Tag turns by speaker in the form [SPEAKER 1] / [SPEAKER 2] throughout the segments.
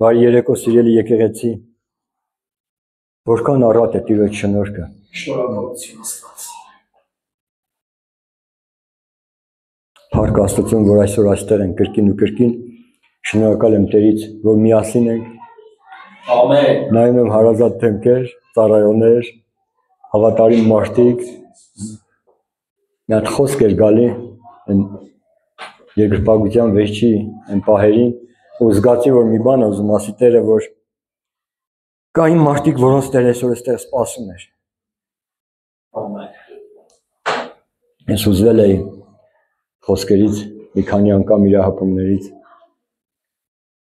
[SPEAKER 1] Բարի երեկո սիրելի եկեղեցի, որքան առատ է Տիրոջ շնորհքը։
[SPEAKER 2] Շնորհակալություն Աստված։
[SPEAKER 1] Փառք Աստծուն, որ այսօր այստեղ ենք կրկին ու կրկին։ Շնորհակալ եմ Տերից, որ միասին ենք։
[SPEAKER 2] Ամեն։
[SPEAKER 1] Նայում եմ հարազատ դեմքեր, ծառայողներ, հավատարիմ մարդիկ։ Մի հատ խոսք էր գալի այն երկրպագության վերջի այն պահերին, ու զգացի, որ մի բան ուզում ասի Տերը, որ կային մարդիկ, որոնց Տերը այսօր այստեղ սպասում էր։
[SPEAKER 2] Ամեն։
[SPEAKER 1] Ես ուզվել էի խոսքերից մի քանի անգամ իր հապումներից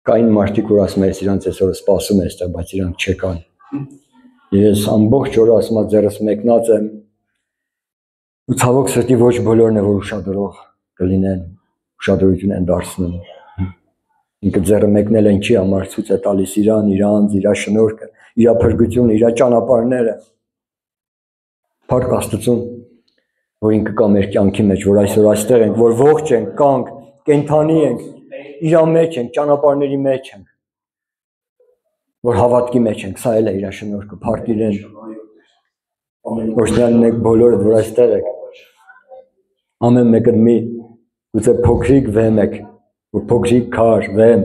[SPEAKER 1] կային մարդիկ, որ ասում են, իրանց այսօր սպասում են այստեղ, բայց իրանք չեկան։ Ես ամբողջ օրը ասում եմ, ձեռս մեկնած եմ։ Ու ցավոք սրտի ոչ բոլորն է, որ ուշադրող կլինեն, ուշադրություն են դարձնում։ Ինքը ձեռը մեկնել են չի համար ցույց է տալիս իրան, իրանց, իր շնորհքը, իր փրկությունը, իր ճանապարհները։ Փառք Աստծուն, որ ինքը կա մեր կյանքի մեջ, որ այսօր այստեղ ենք, որ ողջ ենք, կանք, կենթանի ենք, իր մեջ ենք, ճանապարհների մեջ ենք, որ հավատքի մեջ ենք, սա էլ է իր շնորհքը, փառք իրեն։ Օրհնյալ եք բոլորդ, որ այստեղ եք։ Ամեն մեկը մի գուցե փոքրիկ վեմ եք, որ փոքրիկ քար, վեմ,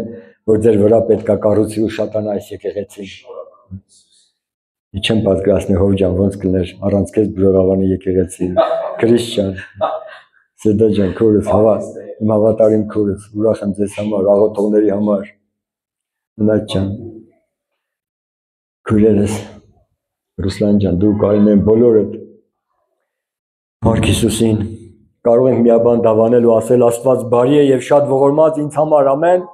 [SPEAKER 1] որ ձեր վրա պետք է կառուցի ու շատանա այս եկեղեցին։ Չեմ պատկերացնի հով ջան, ոնց կլներ առանց քեզ Բրողավանի եկեղեցի, Քրիստիան, Սեդա ջան, քուրս, իմ հավատարիմ քուրս, ուրախ եմ ձեզ համար, աղոթողների համար, Մնաց ջան, քույրերս, Ռուսլան ջան, դու կարինեն բոլորդ, Փառք Հիսուսին, կարող ենք միաբան դավանել ու ասել Աստված բարի է եւ շատ ողորմած ինձ համար, ամեն,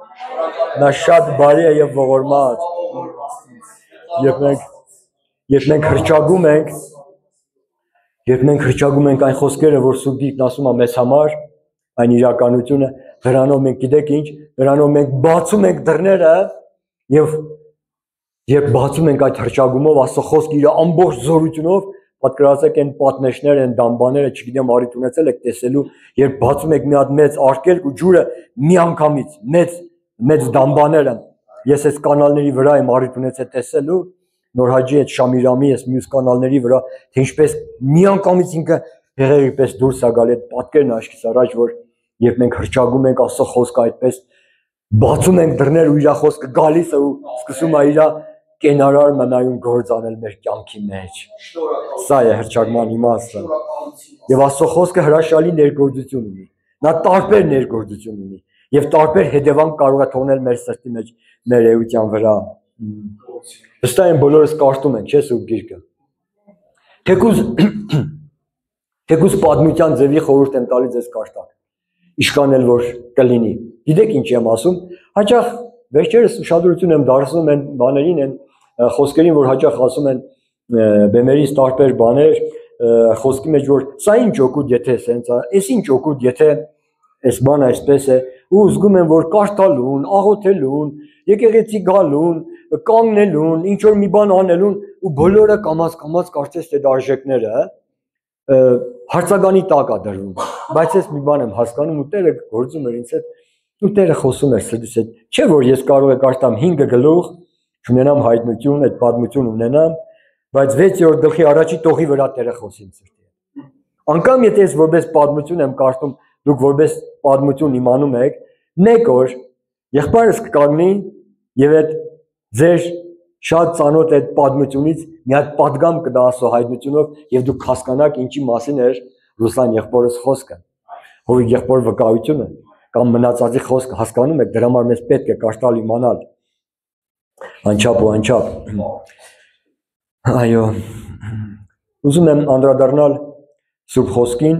[SPEAKER 1] նա շատ բարի է եւ ողորմած, Երբ մենք հրճագում ենք այն խոսքերը, որ Սուրբ Գիրքն ասում է մեզ համար, այն իրականությունը, դրանով մենք գիտեք ինչ, դրանով մենք բացում ենք դռները եւ երբ բացում ենք այդ հրճագումով, Աստծո խոսքը իր ամբողջ զորությունով, պատկերացրեք այն պատնեշները, այն դամբաները, չգիտեմ արիտ ունեցել եք տեսելու, երբ բացում եք մի հատ մեծ արկելք ու ջուրը մի անգամից, մեծ դամբաները, ես այս կանալների վրա եմ արիտ ունեցել տեսելու, Նոր Հաջի այդ Շամիրամի այս մյուս կանալների վրա, թե ինչպես մի անգամից ինքը հեղեղի պես դուրս է գալի այդ պատկերն աչքիս առաջ, որ երբ մենք հրճագում ենք Աստծո խոսքը այդպես բացում ենք դռներ ու իր խոսքը գալիս է ու սկսում է իր կենարար մնայուն գործ անել մեր կյանքի մեջ։ Սա է հրճագման իմաստը։ Եվ Աստծո խոսքը հրաշալի ներգործություն ունի։ Նա տարբեր ներգործություն ունի եւ տարբեր հետևանք կարող է թողնել մեր սրտի մեջ, մեր էության վրա։ Վստահ եմ բոլորս կարդում ենք, չէ՞ Սուրբ Գիրքը։ Թեկուզ պատմության ձևի խորհուրդ եմ տալիս ձեզ կարդալ։ Իշքան էլ որ կլինի։ Գիտեք ինչ եմ ասում, հաճախ վերջերս ուշադրություն եմ դարձնում այն բաներին, այն խոսքերին, որ հաճախ ասում են բեմերից տարբեր բաներ, խոսքի մեջ որ սա ինչ օգուտ եթե սենց է, այս ինչ օգուտ եթե այս բանը այսպես է, ու զգում եմ որ կարդալուն, աղոթելուն, եկեղեցի գալուն, կանգնելուն, ինչ որ մի բան անելուն ու բոլորը կամաց կարծես թե արժեքները հարցականի տակ է դրվում, բայց ես մի բան եմ հասկանում ու Տերը գործում էր ինձ հետ, ու Տերը խոսում էր սրտիս հետ, չէ որ ես կարող եմ կարդամ 5 գլուխ, չունենամ հայտնություն, այդ պատմություն ունենամ, բայց 6-րդ գլխի առաջի տողի վրա Տերը խոսի ինձ հետ։ Անկամ եթե ես որպես պատմություն եմ կարդում, դուք որպես պատմություն իմանում եք, մեկ օր եղբայրս կկանգնի եւ այդ ձեր շատ ծանոթ այդ պատմությունից մի հատ պատգամ կդա Աստծո հայտնությունով եւ դուք հասկանաք ինչի մասին էր Ռուսլան եղբորս խոսքը, Հովիկ եղբոր վկայությունը կամ մնացածի խոսքը, հասկանում եք, դրա համար մեզ պետք է կարդալ իմանալ անչափ ու անչափ։ Այո, ուզում եմ անդրադառնալ Սուրբ խոսքին,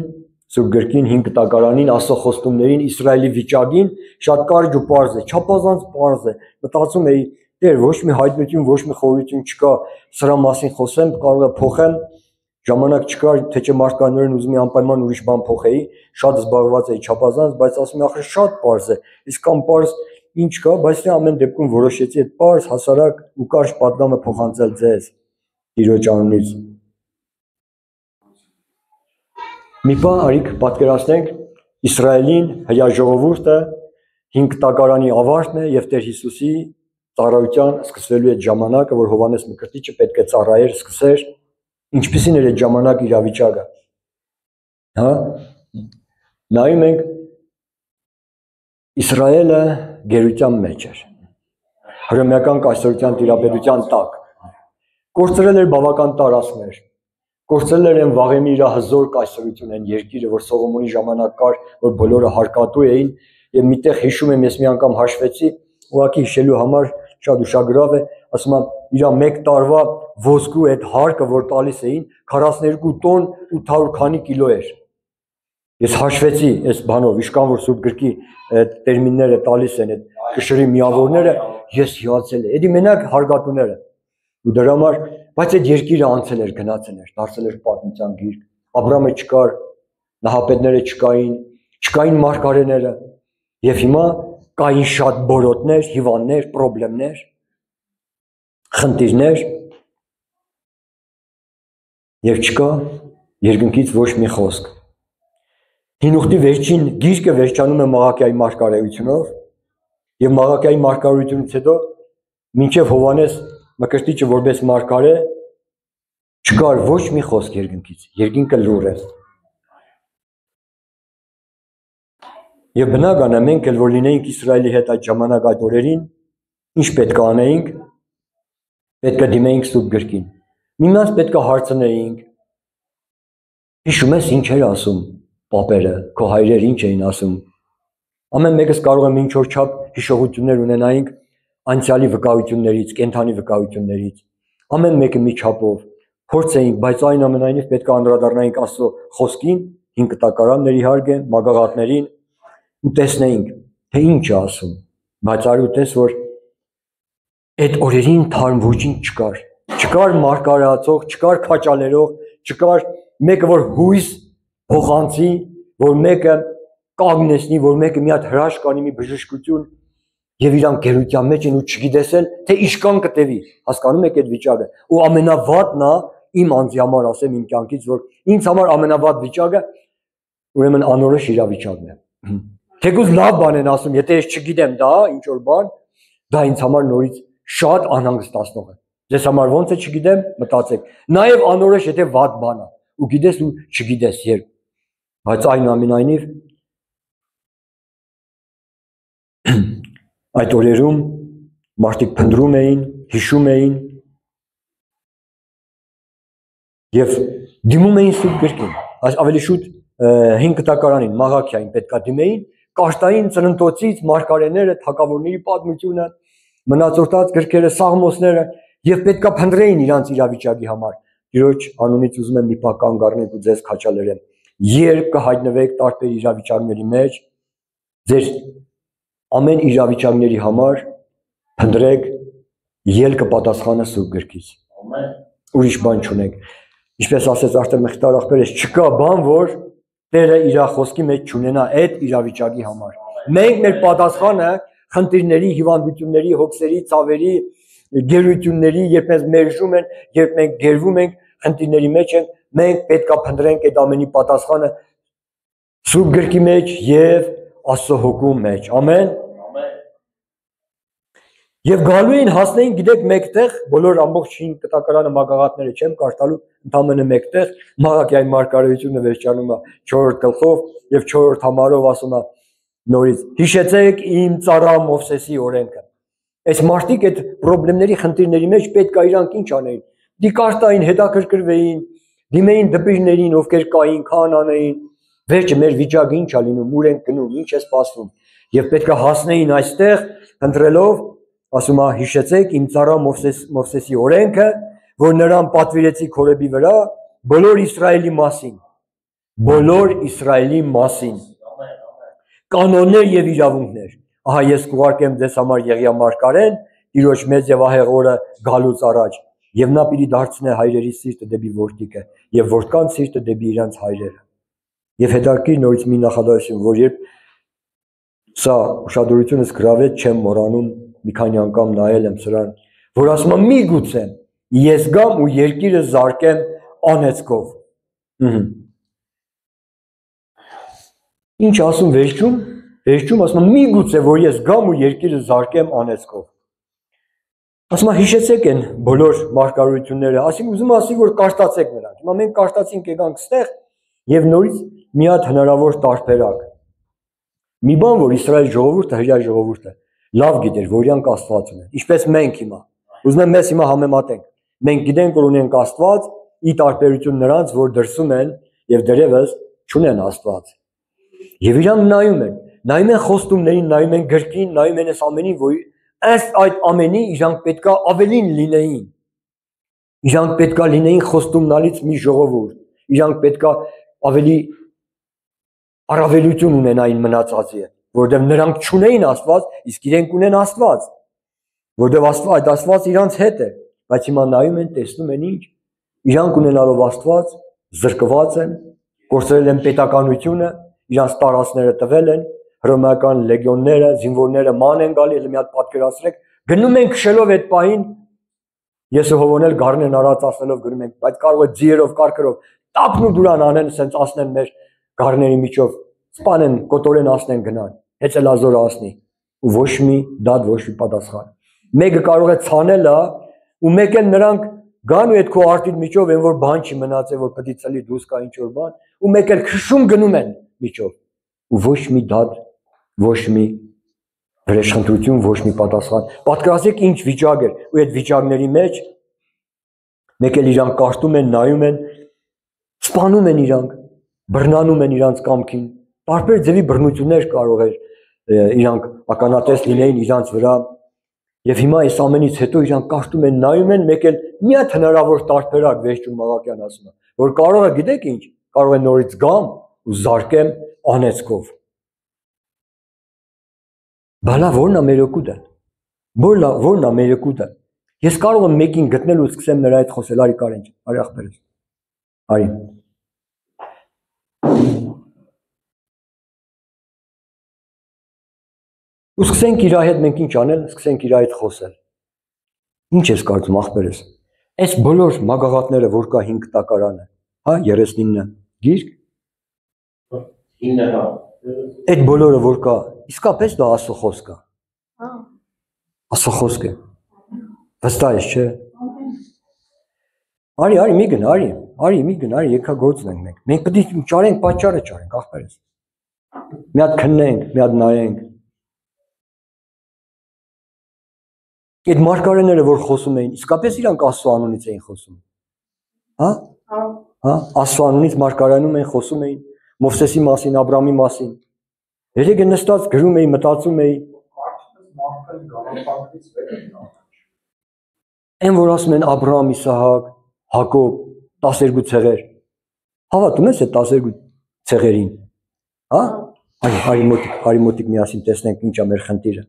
[SPEAKER 1] Սուրբ գրքին, 5 տակարանին, Աստծո խոստումներին, Իսրայելի վիճակին, շատ կարճ ու պարզ է, չափազանց պարզ է։ Մտածում էի, Տեր, ոչ մի հայտնություն, ոչ մի խորհրդություն չկա, սրա մասին խոսեմ, կարող է փոխեմ, ժամանակ չկար, թե չէ մարդկանորեն ուզում եմ անպայման ուրիշ բան փոխեի, շատ զբաղված էի չափազանց, բայց ասում եմ, ախր շատ պարզ է, իսկական պարզ ինչ կա, բայց դե ամեն դեպքում որոշեցի այդ պարզ, հասարակ ու կարճ պատգամը փոխանցել ձեզ Տիրոջ անունից։ Մի բան արիք պատկերացնենք Իսրայելին, հրաժողովուրդը 5 տակարանի ավարտն է եւ Տեր Հիսուսի ծառայության սկսվելու այդ ժամանակը, որ Հովհաննես Մկրտիչը պետք է ծառայեր, սկսեր, ինչպիսին էր այդ ժամանակ իրավիճակը։ Հա? Նայում ենք Իսրայելը գերության մեջ էր։ Հռոմեական կայսրության տիրապետության տակ։ Կորցրել էր բավական տարածքներ։ Կորցրել էր այն վաղեմի իր հզոր կայսրություն, այն երկիրը, որ Սողոմոնի ժամանակ կար, որ բոլորը հարկատու էին, եւ միտեղ հիշում եմ, ես մի անգամ հաշվեցի, ուղղակի հիշելու համար շատ ուշագրավ է, ասում եմ, իր 1 տարվա ոսկու այդ հարկը, որ տալիս էին, 42 տոն 800 քանի կիլո էր։ Ես հաշվեցի այս բանով, իշքան որ Սուրբ գրքի տերմինները տալիս են, այդ կշռի միավորները, ես հիացել եմ։ Էդի մենակ հարկատուները։ Ու դրա համար, բայց այդ երկիրը անցել էր, գնացել էր, դարձել էր պատմության գիրք։ Աբրամը չկար, նահապետները չկային մարգարեները, եւ հիմա կային շատ բորոտներ, հիվանդներ, խնդիրներ, խնդիրներ, եւ չկա երկնքից ոչ մի խոսք։ Հինուխտի վերջին գիրկը վերջանում է Մաղաքիայի մարգարեությունով, եւ Մաղաքիայի մարգարեությունից հետո մինչև Հովհաննես Մկրտիչը որպես մարգարե չկար ոչ մի խոսք երկնքից, երկինքը լուռ է։ Եվ բնական է մենք էլ որ լինեինք Իսրայելի հետ այդ ժամանակ այդ օրերին, ինչ պետք է անեինք, պետք է դիմեինք Սուրբ գրքին։ Միմյանց պետք է հարցնեինք, հիշում ես ինչ էր ասում պապերը, քո հայրերը ինչ էին ասում։ Ամեն մեկս կարող է ինչ որ չափ հիշողություններ ունենայինք անցյալի վկայություններից, կենթանի վկայություններից։ Ամեն մեկը մի չափով փորձեինք, բայց այնուամենայնիվ պետք է անդրադառնայինք Աստծո խոսքին, 5 կտակարանների իհարկե, մագաղատներին ու տեսնեինք, թե ինչ է ասում։ Բայց արի ու տես, որ այդ օրերին թարմ ոչինչ չկար։ Չկար մարգարեացող, չկար քաչալերող, չկար մեկը որ հույս փոխանցի, որ մեկը կանգնեցնի, որ մեկը մի հատ հրաշք անի, մի բժշկություն եւ իրան գերության մեջ են ու չգիտեսել, թե իշքան կտևի։ Հասկանում եք այդ վիճակը։ Ու ամենավատն է իմ անձի համար ասեմ իմ կյանքից, որ ինձ համար ամենավատ վիճակը ուրեմն անորոշ իրավիճակն է։ Թեկուզ լավ բան են ասում, եթե ես չգիտեմ դա, ինչ որ բան, դա ինձ համար նորից շատ անհանգստացնող է։ Ձեզ համար ոնց է չգիտեմ, մտածեք։ Նաեւ անորոշ եթե վատ բան է, ու գիտես ու չգիտես երբ։ Բայց այնուամենայնիվ այդ օրերում մարդիկ փնտրում էին, հիշում էին եւ դիմում էին Սուրբ գրքին, ավելի շուտ 5 կտակարանին, Մաղաքիային պետքա դիմեին, կարտային ծննդոցից մարգարեները, թագավորների պատմությունը, մնացորդած գրքերը, սաղմոսները եւ պետքա փնտրեին իրանց իրավիճակի համար։ Տիրոջ անունից ուզում եմ մի բան կանգ առնեք ու ձեզ քաչալերեմ։ Երբ կհայտնվեք տարբեր իրավիճակների մեջ, ձեր ամեն իրավիճակների համար փնտրեք ելքը պատասխանը Սուրբ գրքից։ Ամեն։ Ուրիշ բան չունեք։ Ինչպես ասեց արդեն Մխիթար աղբերս, չկա բան, որ Տերը իր խոսքի մեջ չունենա այդ իրավիճակի համար։ Մենք մեր պատասխանը խնդիրների, հիվանդությունների, հոգսերի, ցավերի, գերությունների, երբ մեզ մերժում են, երբ մենք գերվում ենք, խնդիրների մեջ ենք, մենք պետք է փնտրենք այդ ամենի պատասխանը Սուրբ գրքի մեջ եւ Աստծո հոգու մեջ։ Ամեն։ Եվ գալու էին հասնեին, գիտեք, մեկտեղ, բոլոր ամբողջ 5 կտակարանը մագաղատները չեմ կարդալու, ընդամենը մեկտեղ Մաղաքիայի մարգարեությունը վերջանում է 4-րդ գլխով եւ 4-րդ համարով ասում է նորից. Հիշեցեք իմ ծառա Մովսեսի օրենքը։ Այս մարդիկ այդ խնդիրների խնդիրների մեջ պետք է իրանք ինչ անեին։ Դիկարտային, հետաքրքրվեին, դիմեին դպիրներին, ովքեր կային, քահանաներին։ Վերջը մեր վիճակը ինչ է լինում, ուր ենք գնում, ինչ է սպասվում։ Եվ պետք է հասնեին այստեղ, ընտրելով, ասում է, հիշեցեք իմ ծառա Մովսեսի օրենքը, որ նրան պատվիրեցի Քորեբի վրա, բոլոր Իսրայելի մասին։ Բոլոր Իսրայելի մասին։ Կանոններ եւ իրավունքներ։ Ահա ես կուղարկեմ ձեզ համար Եղիա մարգարեն, Տիրոջ մեծ եւ ահեղ օրը գալուց առաջ, եւ նա պիտի դարձնե հայրերի սիրտը դեպի որդիկը եւ որդկանց սիրտը դեպի իրանց հայրերը։ Եվ հետաքրքիր նորից մի նախադասություն, որ երբ սա ուշադրությունս գրավեց, չեմ մոռանում, մի քանի անգամ նայել եմ սրան, որ ասում է միգուցե ես գամ ու երկիրը զարկեմ անեծքով։ Ինչ ասում վերջում ասում է միգուցե որ ես գամ ու երկիրը զարկեմ անեծքով։ Ասում հիշեցեք են բոլոր մարգարոությունները, ասում ուզում ասի որ կարտացեք նրանք։ Հիմա մենք կարտացինք եկանք ստեղ եւ նորից մի հատ հնարավոր տարբերակ։ Մի բան որ Իսրայել ժողովուրդը, հրեա ժողովուրդը լավ գիտեր, որ իրանք Աստված ունեն։ Ինչպես մենք հիմա։ Ուզում եմ մեզ հիմա համեմատենք։ Մենք գիտենք որ ունենք Աստված, ի տարբերություն նրանց, որ դրսում են եւ դերևս չունեն Աստված։ Եվ իրանք նայում են խոստումներին, նայում են գրքին, նայում են այս ամենին, որ ըստ այդ ամենի իրանք պետքա ավելին լինեին։ Իրանք պետքա լինեին խոստումնալից մի ժողովուրդ։ Իրանք պետքա ավելի առավելություն ունենային մնացածի հետ, որովհետև նրանք չունեին Աստված, իսկ իրենք ունեն Աստված, որովհետև այդ Աստված իրանց հետ է, բայց հիմա նայում են, տեսնում են ինչ, իրանք ունենալով Աստված զրկված են, կորցրել են պետականությունը, իրանց տարածքները տվել են, հռոմեական լեգիոնները, զինվորները ման են գալի, մի հատ պատկերացրեք, գնում են քշելով այդ պահին, ես ու Հովոնել գառնեն արածացնելով գնում ենք, բայց կարող է ձիերով, կարկերով, տապն ու դուրան անեն, սենց ասնեն մեր գառների միջով, սպանեն, կոտորեն ասնեն գնան, հեծելազորը ասնի, ու ոչ մի դատ, ոչ մի պատասխան։ Մեկը կարող է ցանել, ու մեկ էլ նրանք գան ու այդ քո արտիդ միջով են որ բան չի մնացել, որ պետք է ցելի դուրս կա ինչ որ բան, ու մեկ էլ քշում գնում են միջով, ու ոչ մի դատ, ոչ մի վրեժխնդրություն, ոչ մի պատասխան։ Պատկերացրեք ինչ վիճակ էր, ու այդ վիճակների մեջ մեկ էլ իրանք կարտում են, նայում են, սպանում են իրանք, բռնանում են իրանց կամքին, տարբեր ձևի բռնություններ կարող էր իրանք ականատես լինեին իրանց վրա, եւ հիմա այս ամենից հետո իրանք կարտում են, նայում են, մեկ էլ մի հատ հնարավոր տարբերակ Վեշջուն Մաղաքյան ասում է, որ կարող է գիտեք ինչ, կարող է նորից գամ ու զարկեմ անեծքով։ Բալա որն է մեր օգուտը։ Որն է մեր օգուտը։ Ես կարող եմ մեկին գտնել ու սկսեմ նրա հետ խոսել, արի Կարեն, արի ախպերս։ Արի։ Ու սկսենք իր հետ մենք ինչ անել, սկսենք իր հետ խոսել։ Ինչ ես կարծում ախպերս։ Այս բոլոր մագաղատները, որ կա 5 տակարանը, հա, 39 գիրք։
[SPEAKER 2] 9 հա։
[SPEAKER 1] Այդ բոլորը որ կա, իսկապես դա Աստծո խոսք է։ Հա։ Աստծո խոսք է։ Վստահ ես, չէ՞։ Արի, մի գնա, մի գնա, եկա գործ ունենք մենք։ Մենք պետք է ճարենք, պատճառը ճարենք, ախպերս։ Մի հատ քննենք, մի հատ նայենք։ Այդ մարգարեները որ խոսում էին, իսկապես իրանք Աստծո անունից էին խոսում։ Հա? Հա, Աստծո անունից մարգարենում էին, խոսում էին Մովսեսի մասին, Աբրամի մասին։ Երեք նստած գրում էին, մտածում էին։ Այն որ ասում են Աբրամ, Իսահակ, Հակոբ, 12 ցեղեր։ Հավատում ես այդ 12 ցեղերին։ Հա? Արի մոտիկ միասին տեսնենք ինչ է մեր խնդիրը։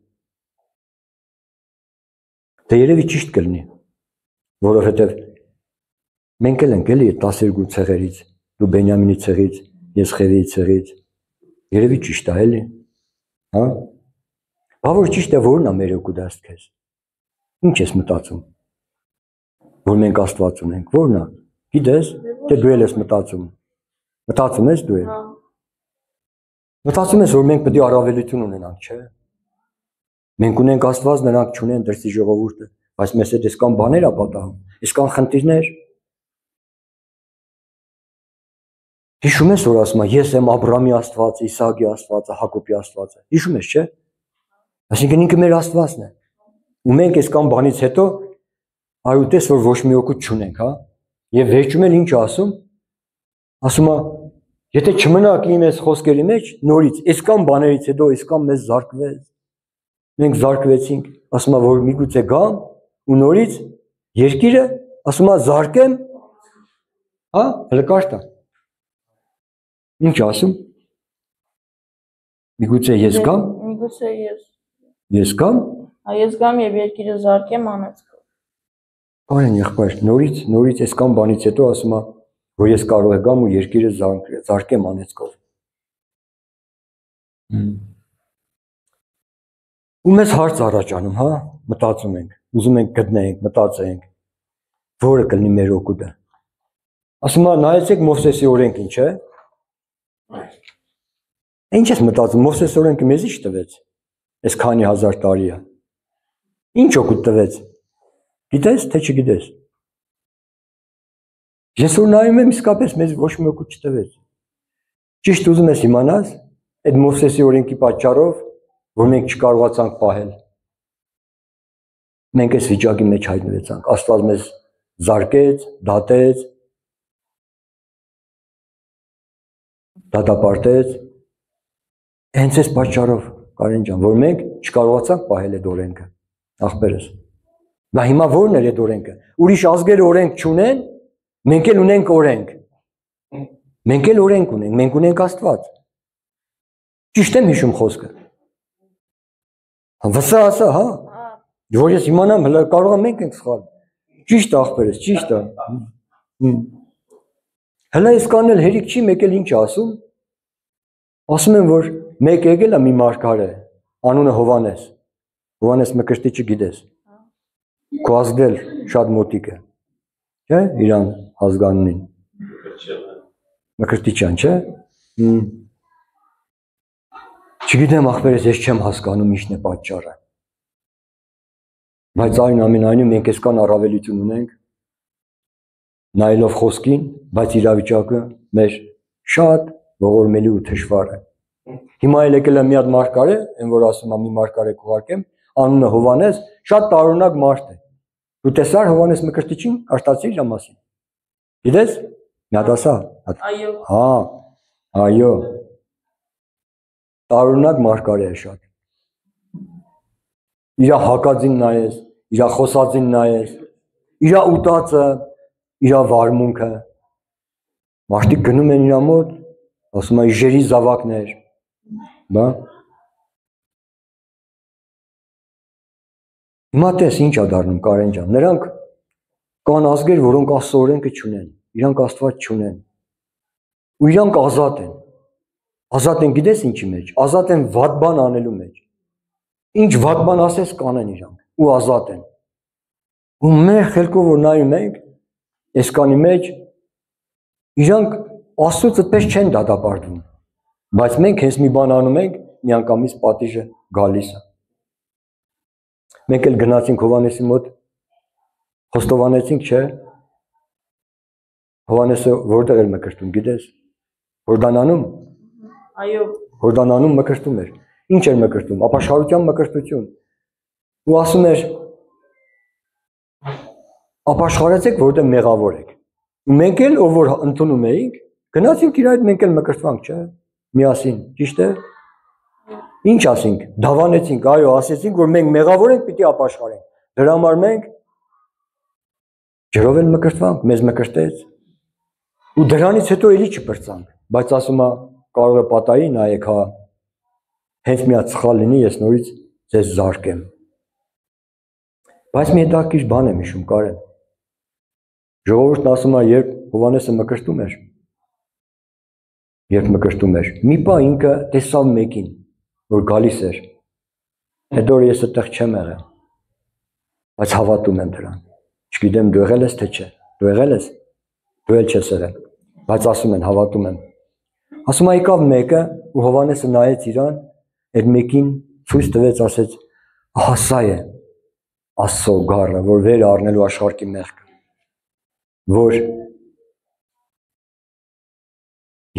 [SPEAKER 1] Դե երևի ճիշտ կլինի, որովհետև մենք էլ ենք էլի 12 ցեղերից, դու Բենյամինի ցեղից, ես Խևիի ցեղից, երևի ճիշտ է էլի, հա? Բա որ ճիշտ է, որն է մեր օգուտը ըստ քեզ։ Ինչ ես մտածում, որ մենք Աստված ունենք, որն է։ Գիտես, թե դու ես մտածում ես դու։ Մտածում ես, որ մենք պետք է առավելություն ունենանք, չէ՞։ Մենք ունենք Աստված, նրանք չունեն դրսի ժողովուրդը, բայց մեզ հետ այսքան բաներ է պատահում, այսքան խնդիրներ։ Հիշում ես, որ ասում է, ես եմ Աբրամի Աստվածը, Իսահակի Աստվածը, Հակոբի Աստվածը։ Հիշում ես, չէ՞։ Այսինքն ինքը մեր Աստվածն է։ Ու մենք այսքան բանից հետո այուտես որ ոչ մի օգուտ չունենք, հա։ Եվ վերջում էլ ինչ ասում։ Ասում է, եթե չմնաք իմ այս խոսքերի մեջ, նորից այսքան բաներից հետո այսքան մեզ զարկվեց։ Մենք զարկվեցինք, ասում է, որ միգուցե գամ ու նորից երկիրը, ասում է, զարկեմ, հա, հələ կարճ է։ Ինչ ասում։ Միգուցե ես գամ։
[SPEAKER 3] Միգուցե
[SPEAKER 1] ես գամ։
[SPEAKER 3] Ես գամ եւ երկիրը զարկեմ անեծքով։
[SPEAKER 1] Բարեն եղբայր, նորից այսքան բանից հետո ասում է, որ ես կարող եմ գամ ու երկիրը զարկեմ անեծքով։ Ու մեզ հարց առաջանում, հա, մտածում ենք, ուզում ենք գտնենք, մտածենք, որը կլինի մեր օգուտը։ Ասում է, նայեցեք Մովսեսի օրենքին, չէ՞։ Ինչ ես մտածում, Մովսեսի օրենքը մեզ ի՞նչ տվեց։ Այս քանի հազար տարի է։ Ինչ օգուտ տվեց։ Գիտես, թե չգիտես։ Ես որ նայում եմ, իսկապես մեզ ոչ մի օգուտ չտվեց։ Ճիշտ ուզում ես իմանաս, այդ Մովսեսի օրենքի պատճառով, որ մենք չկարողացանք պահել։ Մենք այս վիճակի մեջ հայտնվեցանք, Աստված մեզ զարկեց, դատեց, դատապարտեց, հենց այս պատճառով, Կարեն ջան, որ մենք չկարողացանք պահել այդ օրենքը, ախպերս։ Բա հիմա ո՞րն էր այդ օրենքը։ Ուրիշ ազգերը օրենք չունեն, մենք էլ ունենք օրենք։ Մենք էլ օրենք ունենք, մենք ունենք Աստված։ Ճիշտ եմ հիշում խոսքը։ Վսա ասա, հա։ Որ ես իմանամ, հələ կարող եմ մենք ենք սխալ։ Ճիշտ ախպերս, ճիշտ է։ Հələ այս կանել հերիք չի, մեկ էլ ինչ ասում։ Ասում եմ, որ մեկ եկել է մի մարգարե, անունը Հովանես։ Հովանես Մկրտիչը գիտես։ Քո ազգել շատ մոտիկ է։ Չէ՞, իրան ազգանունին։ Մկրտիչյան, չէ՞։ Չգիտեմ ախպերս, ես չեմ հասկանում ինչն է պատճառը։ Բայց այնուամենայնիվ մենք այսքան առավելություն ունենք, նայելով խոսքին, բայց իրավիճակը մեր շատ ողորմելի ու թշվառ է։ Հիմա էլ եկել է մի հատ մարգարե, այն որ ասում եմ մի մարգարե կուղարկեմ, անունը Հովանես, շատ տարօրինակ մարդ է։ Դու տեսար Հովանես Մկրտիչին, արտացի իր մասին։ Գիտես։ Մի հատ ասա։
[SPEAKER 3] Այո։
[SPEAKER 1] Հա, այո։ Տարօրինակ մարգարե է շատ։ Իրա հակածին նայես, իրա խոսածին նայես, իրա ուտածը, իրա վարմունքը։ Մարդիկ գնում են իրա մոտ, ասում են իժերի զավակներ, բա։ Հիմա տես ինչ է դառնում Կարեն ջան, նրանք կան ազգեր, որոնք Աստծո օրենքը չունեն, իրանք Աստված չունեն։ Ու իրանք ազատ են։ Ազատ են գիտես ինչի մեջ, ազատ են վատ բան անելու մեջ։ Ինչ վատ բան ասես կանեն իրանք ու ազատ են։ Ու մեր խելքով որ նայում ենք, այս կանի մեջ իրանք Աստծոց այդպես չեն դատապարտվում։ Բայց մենք հենց մի բան անում ենք, միանգամից պատիժը գալիս է։ Մենք էլ գնացինք Հովանեսի մոտ, խոստովանեցինք, չէ։ Հովանեսը որտեղ էր մկրտում, գիտես։ Հորդանանում։
[SPEAKER 3] Այո։
[SPEAKER 1] Հորդանանում մկրտում էր։ Ինչ էր մկրտում, ապաշխարության մկրտություն։ Ու ասում էր ապաշխարեցեք, որտեղ մեղավոր եք։ Ու մենք էլ ով որ ընդունում էինք, գնացինք իր այդ մենք էլ մկրտվանք, չէ։ Միասին, ճիշտ է։ Ինչ ասինք, դավանեցինք, այո, ասեցինք, որ մենք մեղավոր ենք, պիտի ապաշխարենք։ Դրա համար մենք ջրով էլ մկրտվանք, մեզ մկրտեց։ Ու դրանից հետո էլի չպրծանք, բայց ասում է կարող է պատահի նայեք, հա, հենց մի հատ սխալ լինի, ես նորից ձեզ զարկեմ։ Բայց մի հետաքրքիր բան եմ հիշում, Կարեն։ Ժողովուրդն ասում է, երբ Հովանեսը մկրտում էր, մի պահ ինքը տեսավ մեկին, որ գալիս էր։ Հետո ես այդտեղ չեմ եղել, բայց հավատում եմ դրան։ Չգիտեմ դու եղել ես թե չէ։ Դու եղել ես։ Դու էլ չես եղել, բայց ասում են, հավատում եմ։ Ասում է եկավ մեկը ու Հովանեսը նայեց իրան, այդ մեկին ցույց տվեց, ասեց, ահա սա է Աստծո գառը, որ վեր առնելու աշխարհի մեղքը, որ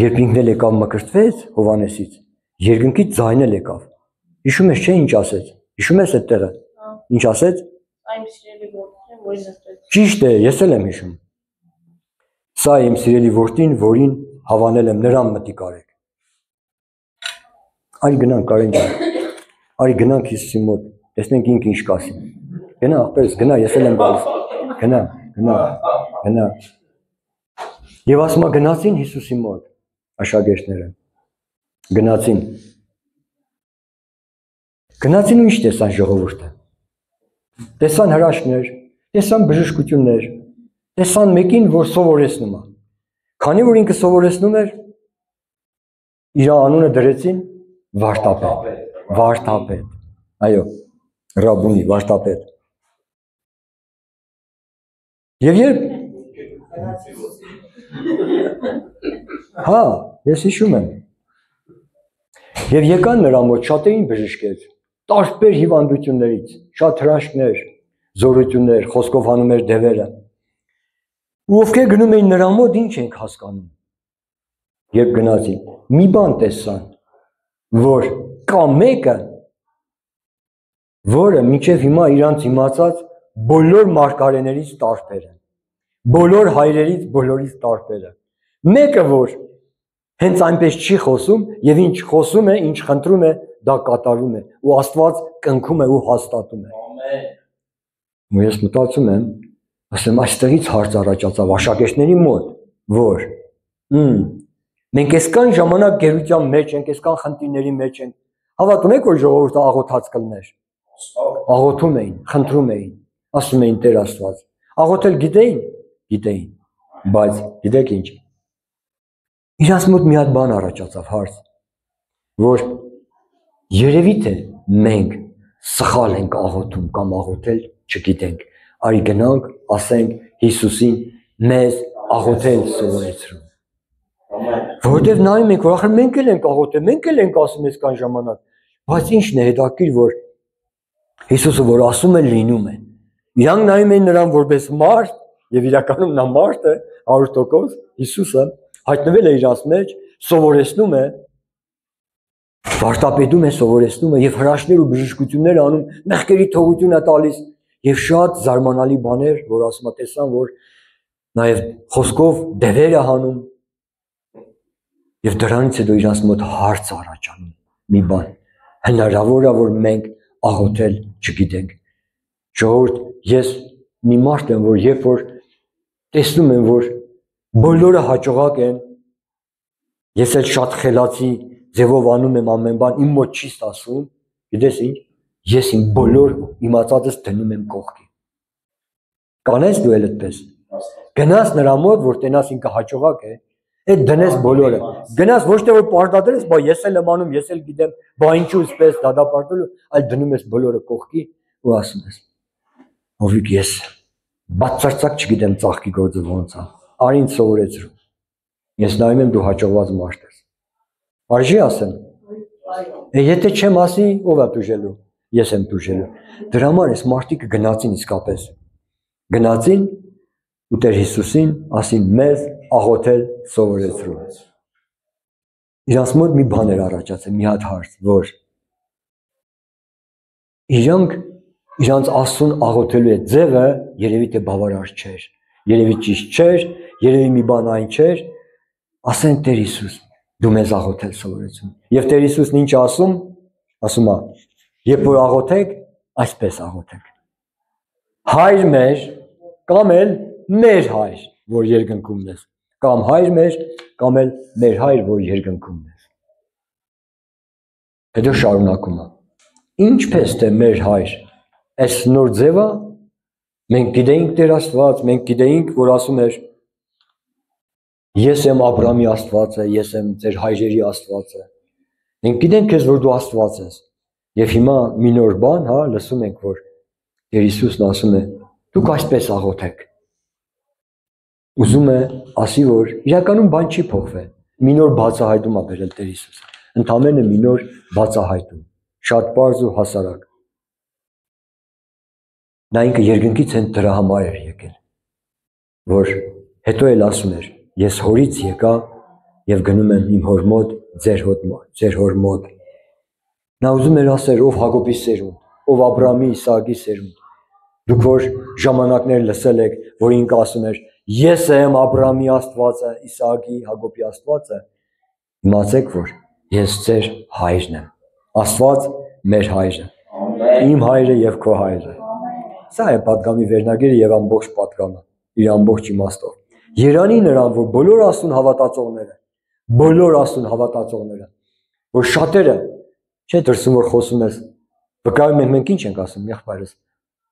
[SPEAKER 1] երբ ինքն էլ եկավ մկրտվեց Հովանեսից, երկնքից ձայն էլ եկավ։ Հիշում ես չէ ինչ ասեց։ Հիշում ես այդ տեղը։ Ինչ ասեց։
[SPEAKER 3] Այն սիրելի որդին, որին նստեց։
[SPEAKER 1] Ճիշտ է, ես էլ եմ հիշում։ Սա իմ սիրելի որդին, որին հավանել եմ, նրան մտիկ արեք։ Արի գնանք Կարեն ջան։ Արի գնանք Հիսուսի մոտ, տեսնենք ինքը ինչ կասի։ Գնա, ախպերս, գնա, ես էլ եմ գալիս։ Գնա։ Եվ ասում է գնացին Հիսուսի մոտ աշակերտները։ Գնացին ու ինչ տեսան ժողովուրդը։ Տեսան հրաշքներ, տեսան բժշկություններ, տեսան մեկին, որ սովորեցնում է։ Քանի որ ինքը սովորեցնում էր, իր անունը դրեցին Վարդապետ։ Այո, Ռաբունի Վարդապետ։ Եվ երբ հա, ես հիշում եմ։ Եվ եկան նրա մոտ շատերին բժշկեց, տարբեր հիվանդություններից, շատ հրաշքներ, զորություններ, խոսքով հանում էր դևերը։ Ու ովքեր գնում էին նրա մոտ, ինչ ենք հասկանում։ Երբ գնացին, մի բան տեսան, որ կա մեկը, որը մինչև հիմա իրանց իմացած բոլոր մարգարեներից տարբեր է, բոլոր հայրերից բոլորից տարբեր է։ Մեկը, որ հենց այնպես չի խոսում եւ ինչ խոսում է, ինչ խնդրում է, դա կատարում է ու Աստված կնքում է ու հաստատում է։
[SPEAKER 2] Ամեն։
[SPEAKER 1] Ու ես մտածում եմ, ասեմ, այստեղից հարց առաջացավ աշակերտների մոտ, որ մենք այսքան ժամանակ գերության մեջ ենք, այսքան խնդիրների մեջ ենք, հավատում եք, որ ժողովուրդը աղոթած կլներ։ Աղոթում էին, խնդրում էին, ասում էին Տեր Աստված։ Աղոթել գիտեին, բայց գիտեք ինչ։ Իրանց մոտ մի հատ բան առաջացավ հարց, որ երևի թե մենք սխալ ենք աղոթում կամ աղոթել չգիտենք։ Արի գնանք, ասենք Հիսուսին մեզ աղոթել սովորեցրու։ Որտեվ նայում ենք, որ ախր մենք էլ ենք աղոթել, մենք էլ ենք ասում այսքան ժամանակ, բայց ինչն է հետաքրքիր, որ Հիսուսը որ ասում է լինում է։ Իրանք նայում են նրան որպես մարդ, եւ իրականում նա մարդ է 100%, Հիսուսը հայտնվել է իրաց մեջ, սովորեցնում է, վարտապետում է, սովորեցնում է եւ հրաշքներ ու բժշկություններ անում, մեղքերի թողություն է տալիս եւ շատ զարմանալի բաներ, որ ասում է տեսան, որ նաեւ խոսքով դևեր է հանում եւ դրանից հետո իրաց մոտ հարց առաջանում մի բան, հնարավոր է որ մենք աղոթել չգիտենք։ Ժողովուրդ, ես մի մարդ եմ, որ երբ որ տեսնում եմ, որ բոլորը հաջողակ են, ես էլ շատ խելացի ձևով անում եմ ամեն բան, իմ մոտ չի ստացվում, գիտես ինչ, ես իմ բոլոր իմացածս դնում եմ կողքի։ Կանես դու էլ այդպես։ Գնաս նրա մոտ, որ տենաս ինքը հաջողակ է, այդ դնես բոլորը։ Գնաս ոչ թե որ պարտադրես, բա ես էլ եմ անում, ես էլ գիտեմ, բա ինչու էսպես դադապարտելու, այլ դնում ես բոլորը կողքի ու ասում ես. Ովիկ ես բացարձակ չգիտեմ ծաղկի գործը ոնց է։ Արի ինձ սովորեցրու։ Ես նայում եմ դու հաջողված մարդ ես։ Արժի ասեմ։ Եթե չեմ ասի, ով է տուժելու։ Ես եմ տուժելու։ Դրա համար էս մարդիկ գնացին իսկապես։ Գնացին ու Տեր Հիսուսին ասին մեզ աղոթել սովորեցրու։ Իրանց մոտ մի բան էր առաջացել, մի հատ հարց, որ իրանց Աստծուն աղոթելու այդ ձևը երևի թե բավարար չէր, երևի ճիշտ չէր, երևի մի բան այն չէր, ասեն Տեր Հիսուս, դու մեզ աղոթել սովորեցրու։ Եվ Տեր Հիսուսն ինչ ասում, ասում է, երբ որ աղոթեք, այսպես աղոթեք։ Հայր մեր, կամ էլ մեր հայր, որ երկնքումն ես, կամ հայր մեր, կամ էլ մեր հայր, որ երկնքումն ես։ Հետո շարունակում է։ Ինչպես թե մեր հայր, այս նոր ձևը, մենք գիտեինք Տեր Աստված, մենք գիտեինք, որ ասում էր, ես եմ Աբրահամի Աստվածը, ես եմ ձեր հայրերի Աստվածը։ Մենք գիտենք քեզ, որ դու Աստված ես։ Եվ հիմա մի նոր բան, հա, լսում ենք, որ Տեր Հիսուսն ասում է, դուք այսպես աղոթեք։ Ուզում է ասի, որ իրականում բան չի փոխվել։ Մի նոր բացահայտում է բերել Տեր Հիսուսը։ Ընդամենը մի նոր բացահայտում, շատ պարզ ու հասարակ։ Նա ինքը երկնքից են դրա համար էր եկել, որ հետո էլ ասում էր, ես հորից եկա եւ գնում եմ իմ հոր մոտ, ձեր հոր մոտ։ Նա ուզում էր ասել, ով Հակոբի սերունդ, ով Աբրահամի, Իսահակի սերունդ։ Դուք որ ժամանակներ լսել եք, որ ինքը ասում էր, ես եմ Աբրահամի Աստվածը, Իսահակի, Հակոբի Աստվածը, իմացեք, որ ես ձեր հայրն եմ։ Աստված մեր հայրը։ Իմ հայրը եւ քո հայրը։ Սա է պատգամի վերնագիրը եւ ամբողջ պատգամը, իր ամբողջ իմաստով։ Երանի նրան, որ բոլոր Աստծուն հավատացողները, որ շատերը, չէ՞ դրսում որ խոսում ես, վկայում ենք մենք ինչ ենք ասում, եղբայրս։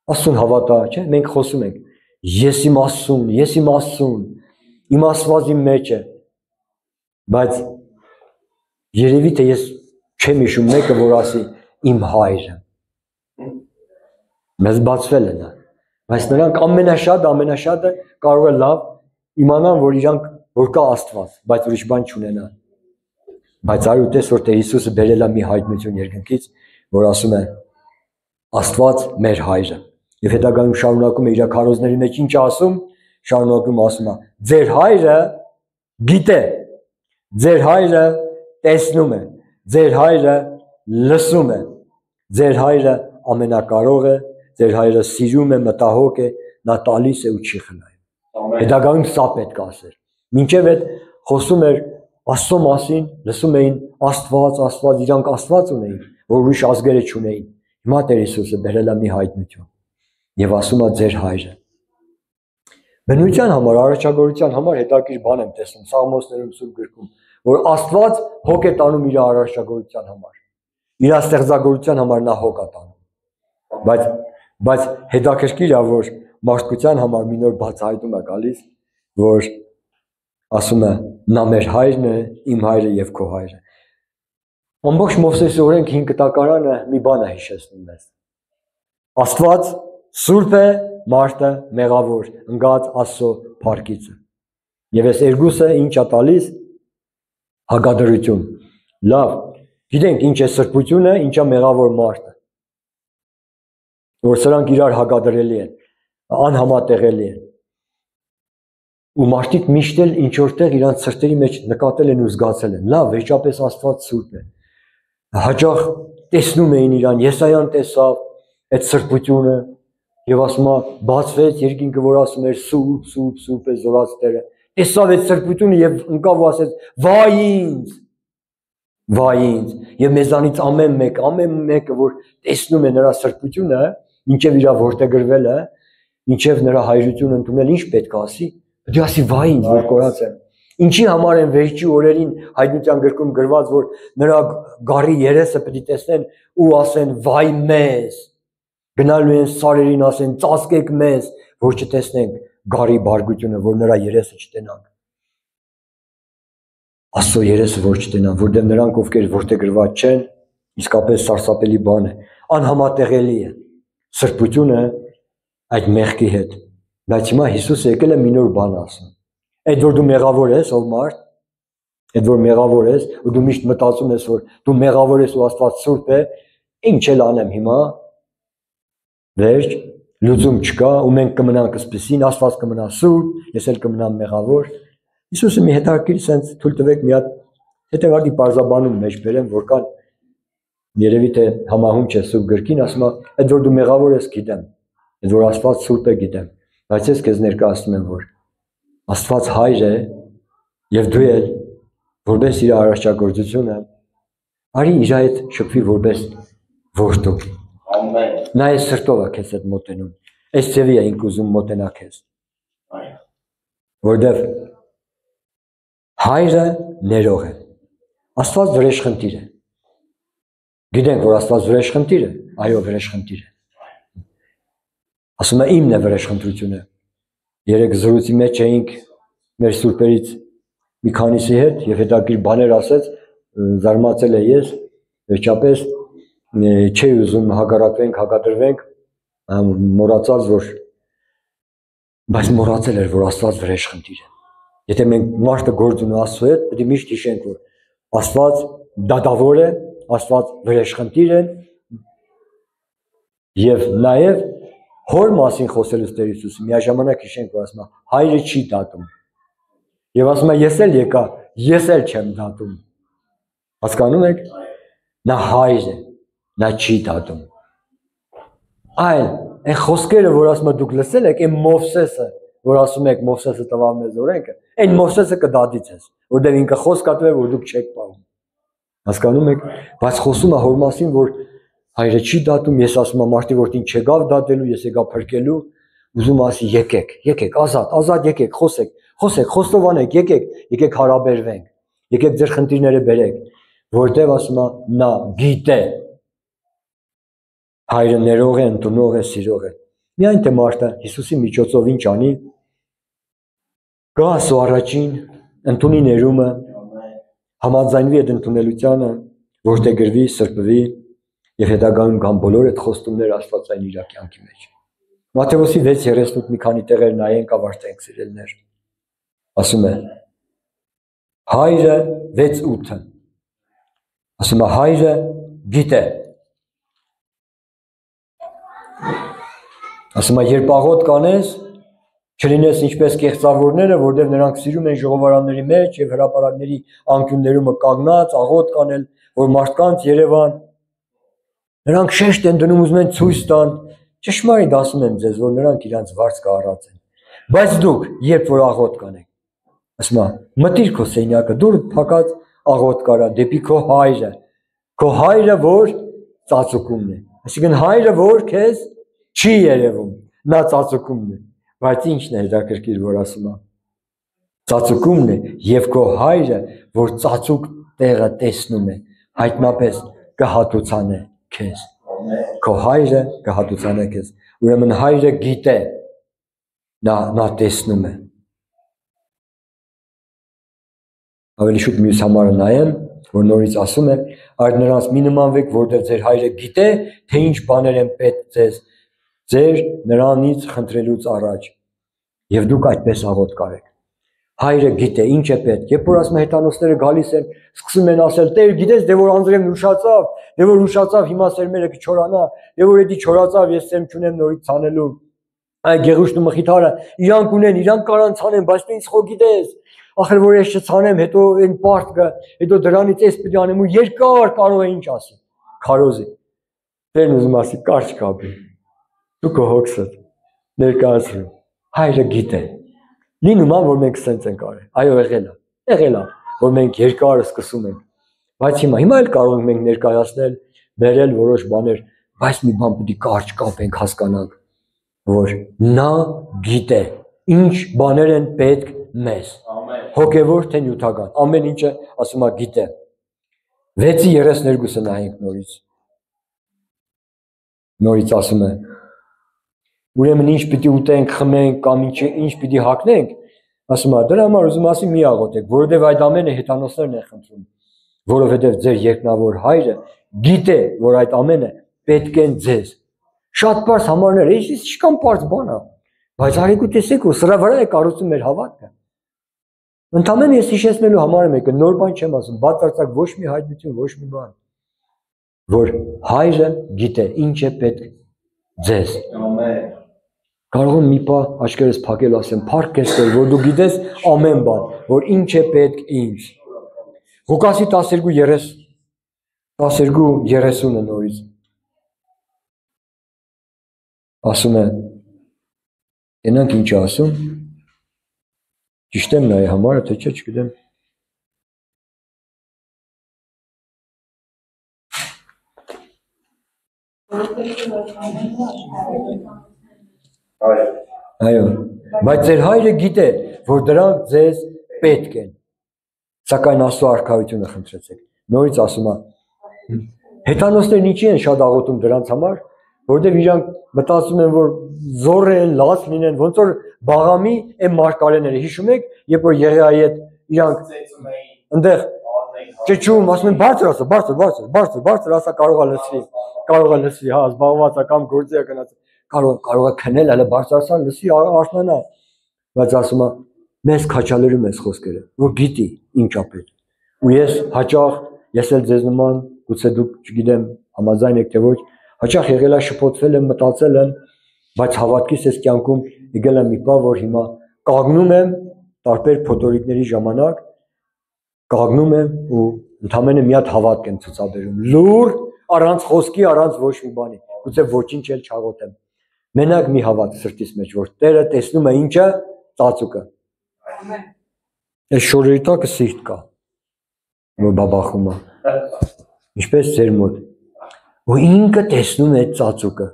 [SPEAKER 1] Աստծուն հավատա, չէ՞, մենք խոսում ենք։ Ես իմ Աստծուն, իմ Աստվածի մեջ է։ Բայց երևի թե ես չեմ հիշում մեկը, որ ասի իմ հայրը։ Մեզ բացվել է նա։ Բայց նրանք ամենաշատը կարող է լավ իմանան, որ կա Աստված, բայց ուրիշ բան չունենան։ Բայց այո տես, որ Տեր Հիսուսը բերել է մի հայտնություն երկնքից, որ ասում է Աստված մեր հայրը։ Եվ հետագայում շարունակում է իր քարոզների մեջ ինչ ասում, շարունակում ասում է. ձեր հայրը գիտե, ձեր հայրը տեսնում է, ձեր հայրը լսում է, ձեր հայրը ամենակարող է, ձեր հայրը սիրում է, մտահոգ է, նա տալիս է ու չի խնայում։ Հետագայում սա պետք է ասեր։ Մինչև այդ խոսում էր Աստծո մասին, լսում էին Աստված, իրանք Աստված ունեին, որ ուրիշ ազգերը չունեին։ Հիմա Տեր Հիսուսը բերել է մի հայտնություն եւ ասում է ձեր հայրը։ Բնության համար, արարչագործության համար հետաքրքիր բան եմ տեսնում Սաղմոսներում Սուրբ գրքում, որ Աստված հոգ է տանում իր արարչագործության համար։ Իր ստեղծագործության համար նա հոգ է տանում։ Բայց հետաքրքիր է, որ մարդկության համար մի նոր բացահայտում է գալիս, որ ասում է նա մեր հայրն է, իմ հայրը եւ քո հայրը։ Ամբողջ Մովսեսի օրենք 5 կտակարանը մի բան է հիշեցնում մեզ։ Աստված սուրբ է, մարդը մեղավոր, ընկած Աստծո փառքիցը։ Եվ այս երկուսը ինչ է տալիս հագադրություն։ Լավ, գիտենք ինչ է սրբությունը, ինչ է մեղավոր մարդը։ Որ սրանք իրար հագադրելի են, անհամատեղելի են։ Ու մարդիկ միշտ էլ ինչ որտեղ իրանց սրտերի մեջ նկատել են ու զգացել են։ Լավ, վերջապես Աստված սուրբ է։ Հաճախ տեսնում էին իրան, Եսայան տեսավ այդ սրբությունը եւ ասում է բացվեց երկինքը, որ ասում էր սուրբ, սուրբ, սուրբ է զորած Տերը։ Տեսավ այդ սրբությունը եւ ընկավ ու ասեց վայ ինձ։ Վայ ինձ։ Եվ մեզանից ամեն մեկը որ տեսնում է նրա սրբությունը, ինչեւ իրա որտեղգրվել է, ինչեւ նրա հայրությունը ընդունել, ինչ պետք է ասի։ Դու ասի վայ ինձ, որ կորած եմ։ Ինչի համար են վերջի օրերին հայտնության գրքում գրված, որ նրա գարի երեսը պետք է տեսնեն ու ասեն վայ մեզ։ Գնալու են սարերին ասեն ծածկեք մեզ, որ չտեսնենք գարի բարգությունը, որ նրա երեսը չտենանք։ Աստծո երեսը որ չտենան, որտեղ նրանք ովքեր որտեղ գրված չեն, իսկապես սարսափելի բան է, անհամատեղելի է։ Սրբությունը այդ մեղքի հետ։ Բայց հիմա Հիսուսը եկել է մի նոր բան ասում։ Այդ որ դու մեղավոր ես, ով մարդ, այդ որ մեղավոր ես, ու դու միշտ մտածում ես, որ դու մեղավոր ես ու Աստված սուրբ է, ինչ էլ անեմ հիմա։ Վերջ, լուծում չկա, ու մենք կմնանք այսպեսին, Աստված կմնա սուրբ, ես էլ կմնամ մեղավոր։ Հիսուսը մի հետաքրքիր sense թույլ տվեք մի հատ հետևակի բարձաբանում մեջ բերեմ, որ կան երևի թե համահունչ է Սուրբ գրքին, ասում է, այդ որ դու մեղավոր ես գիտեմ, այդ որ Աստված սուրբ է գիտեմ, բայց ես քեզ ներկայացնում եմ, որ Աստված հայր է եւ դու էլ որպես իր արարչագործությունը արի իր հետ շփվի որպես որդու։
[SPEAKER 2] Ամեն։
[SPEAKER 1] Նա է սրտով է քեզ հետ մոտենում։ Այս ծևի է ինք ուզում մոտենա քեզ։ Որտեվ հայրը ներող է։ Աստված վրեժխնդիր է։ Գիտենք, որ Աստված վրեժխնդիր է, այո, վրեժխնդիր է։ Ասում է իմն է վրեժխնդրությունը։ Երեք զրույցի մեջ էինք մեր սուրբերից մի քանիսի հետ եւ հետաքրքիր բաներ ասեց, զարմացել է ես, վերջապես չի ուզում հակառակվենք, հակադրվենք, մոռացած որ բայց մոռացել էր, որ Աստված վրեժխնդիր է։ Եթե մենք մարդը գործ ունի Աստծո հետ, պետք է միշտ հիշենք, որ Աստված դատավոր է, Աստված վրեժխնդիր է եւ նաեւ հոր մասին խոսելուց Տեր Հիսուսը միաժամանակ հիշենք, որ ասում է հայրը չի դատում։ Եվ ասում է ես էլ եկա, ես էլ չեմ դատում։ Հասկանում եք։ Նա հայր է, նա չի դատում։ Այլ այն խոսքերը, որ ասում է դուք լսել եք, այն Մովսեսը, որ ասում եք Մովսեսը տվավ մեզ օրենքը, այն Մովսեսը կդատի ձեզ, որտեղ ինքը խոսք կատվել, որ դուք չեք պահում։ Հասկանում եք, բայց խոսում է հոր մասին, որ հայրը չի դատում, ես ասում եմ մարդի որդին չեկավ դատելու, ես եկա փրկելու, ուզում ասի եկեք, ազատ եկեք, խոսեք, խոստովանեք, եկեք հարաբերվենք, եկեք ձեր խնդիրները բերեք, որտեղ ասում է նա գիտե։ Հայրը ներող է, ընդունող է, սիրող է։ Միայն թե մարդը Հիսուսի միջոցով ինչ անի, գա Աստծո առաջին, ընդունի ներումը, համաձայնվի այդ ընդունելությանը, որտեղ գրվի, սրբվի եւ հետագայում կան բոլոր այդ խոստումները Աստվածային իր կյանքի մեջ։ Մատթեոսի 6:38 մի քանի տեղեր նայենք, ավարտենք սիրելիներ։ Ասում է հայրը 6:8 ասում է հայրը գիտե։ Ասում է երբ աղոտ կանես, չլինես ինչպես կեղծավորները, որտեղ նրանք սիրում են ժողովարանների մեջ եւ հրապարակների անկյուններում կանգնած աղոտ կանել, որ մարդկանց Երևան նրանք շեշտ են դնում ուզում են ցույց տան, ճշմարիտ ասում եմ ձեզ, որ նրանք իրանց վարձքը առած են։ Բայց դուք երբ որ աղոտ կանեք, ասում է, մտիր քո սենյակը, դուր փակած աղոտ կարա դեպի քո հայրը, որ ծածուկումն է։ Այսինքն հայրը, որ քեզ չի երևում, նա ծածուկումն է։ Բայց ինչն է հետաքրքիր, որ ասում է։ Ծածուկումն է եւ քո հայրը, որ ծածուկ տեղը տեսնում է, հայտնապես կհատուցանե քեզ։ Քո հայրը կհատուցանե քեզ։ Ուրեմն հայրը գիտե, նա տեսնում է։ Ավելի շուտ մյուս համարը նայեմ, որ նորից ասում է, այդ նրանց մի նմանվեք, որտեղ ձեր հայրը գիտե, թե ինչ բաներ են պետք ձեզ, ձեր նրանից խնդրելուց առաջ, եւ դուք այդպես աղոտ կարեք։ Հայրը գիտե ինչ է պետք, երբ որ ասում է հեթանոսները գալիս են, սկսում են ասել, Տեր գիտես, դե որ անձրևն ուշացավ, դե որ ուշացավ, հիմա սերմերը կչորանա, դե որ էդի չորացավ, ես սերմ չունեմ նորից ցանելու։ Այ գեղուշտու մխիթարը, իրանք ունեն, իրանք կարան ցանեն, բայց դու ինձ խո գիտես, ախր որ ես չցանեմ, հետո այն պարտքը, հետո դրանից էս պիտի անեմ ու երկար կարող է ինչ ասի։ Քարոզի։ Տերն ուզում ասի, կարճ կապի։ Դու քո հոգսդ ներկայացրու։ Հայրը գիտե։ Լինում է, որ մենք սենց ենք արել։ Այո, եղել է, որ մենք երկար սկսում ենք։ Բայց հիմա էլ կարող ենք մենք ներկայացնել, բերել որոշ բաներ, բայց մի բան պետք է կարճ կապենք, հասկանանք, որ նա գիտե, ինչ բաներ են պետք մեզ։ Հոգևոր թե նյութական, ամեն ինչը ասում է գիտե։ 6:32-ը նայենք նորից։ Նորից ասում է. Ուրեմն ինչ պիտի ուտենք, խմենք կամ ինչ պիտի հագնենք, ասում է, դրա համար ուզում ասի մի աղոթեք, որովհետև այդ ամենը հեթանոսներն են խնդրում, որովհետև ձեր երկնավոր հայրը գիտե, որ այդ ամենը պետք են ձեզ։ Շատ բարձ համարներ, ես ինչքան բարձ բան է, բայց արեք ու տեսեք, ու սրա վրա է կառուցում մեր հավատքը։ Ընդամենը ես հիշեցնելու համար եմ եկել, նոր բան չեմ ասում, բացարձակ ոչ մի հայտնություն, ոչ մի բան, որ հայրը գիտե ինչ է պետք ձեզ։ Կարող եմ մի պահ աչքերս փակել ասեմ, փառք քեզ Տեր, որ դու գիտես ամեն բան, որ ինչ է պետք ինձ։ Ղուկասի 12:30-ը նորից ասում է, ենանք ինչ է ասում, ճիշտ եմ նայ համարը, թե չէ, չգիտեմ։ Այո, բայց ձեր հայրը գիտե, որ դրանք ձեզ պետք են, սակայն Աստծո արքայությունը խնդրեցեք։ Նորից ասում է, հեթանոսներն ինչի են շատ աղոթում դրանց համար, որովհետև իրանք մտածում են, որ զոր են, լաց լինեն, ոնց որ Բաղամի այն մարգարեները, հիշում եք, երբ որ Եղիայի հետ իրանք այնտեղ ճճում, ասում են բարձր ասա, բարձր ասա, կարող է լսվի, հա, զբաղված է կամ գործի է գնաց, կարող է քնել, հələ բարձր ասա, լսի, արթնանա, բայց ասում է, մեզ քաչալերում ես խոսքերը, որ գիտի ինչ է պետք։ Ու ես հաճախ, ես էլ ձեզ նման, գուցե դուք, չգիտեմ, համաձայն եք թե ոչ, հաճախ եղել է շփոթվել եմ, մտածել եմ, բայց հավատքիս ես կյանքում եկել եմ մի բան, որ հիմա կանգնում եմ տարբեր փոթորիկների ժամանակ, կանգնում եմ ու ընդամենը մի հատ հավատք եմ ցուցաբերում։ Լուր, առանց խոսքի, առանց ոչ մի բանի, գուցե ոչինչ էլ չաղոթեմ։ Մենակ մի հավատ սրտիս մեջ, որ Տերը տեսնում է ինչը, ծածուկը։ Այս շորերի տակը սիրտ կա, որ բաբախում է, ինչպես ձեր մոտ, ու ինքը տեսնում է ծածուկը,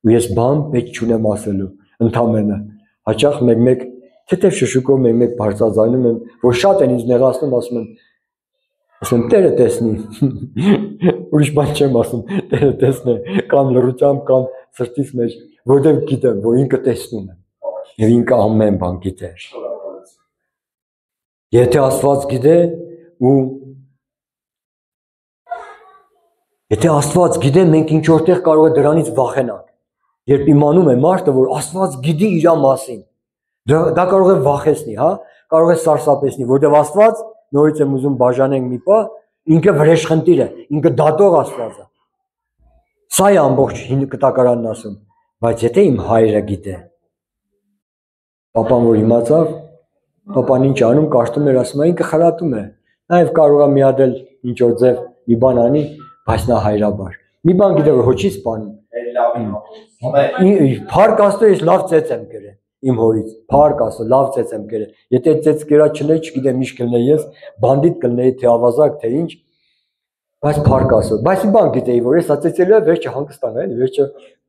[SPEAKER 1] ու ես բան պետք չունեմ ասելու, ընդամենը, հաճախ մեկ թեթև շշուկով մեկ բարձրաձայնում եմ, որ շատ են ինձ նեղացնում, ասում եմ Տերը տեսնի, ուրիշ բան չեմ ասում, Տերը տեսնի, կամ լռությամբ, կամ սրտիս մեջ, որտեղ գիտեմ, որ ինքը տեսնում է, և ինքը ամեն բան գիտե։ Եթե Աստված գիտե ու եթե Աստված գիտե, մենք ինչ որտեղ կարող է դրանից վախենանք, երբ իմանում է մարդը, որ Աստված գիտի իր մասին, դա կարող է վախեցնի, հա, կարող է սարսափեցնի, որտեղ Աստված, նորից եմ ուզում բաժանենք մի պահ, ինքը վրեժխնդիր է, ինքը դատող Աստված է։ Սա է ամբողջ հին կտակարանն ասում։ Բայց եթե իմ հայրը գիտե, Պապան որ իմացավ, Պապան ինչ անում, կարծում էր, ասում է, ինքը խրատում է, նաև կարող է մի հատ էլ ինչ որ ձև մի բան անի, բայց նա հայրաբար։ Մի բան գիտե որ հոչի սպանում։ Փառք Աստծո, ես լավ ծեծ եմ կերել իմ հորից, փառք Աստծո, լավ ծեծ եմ կերել։ Եթե ծեծ կերա չլեի, չգիտեմ ինչ կլինեի ես, բանդիտ կլինեի, թե ավազակ, թե ինչ, բայց փառք Աստծո։ Բայց մի բան գիտեի, որ ես ածեցել եմ, վերջը հանգստանում եմ, վերջը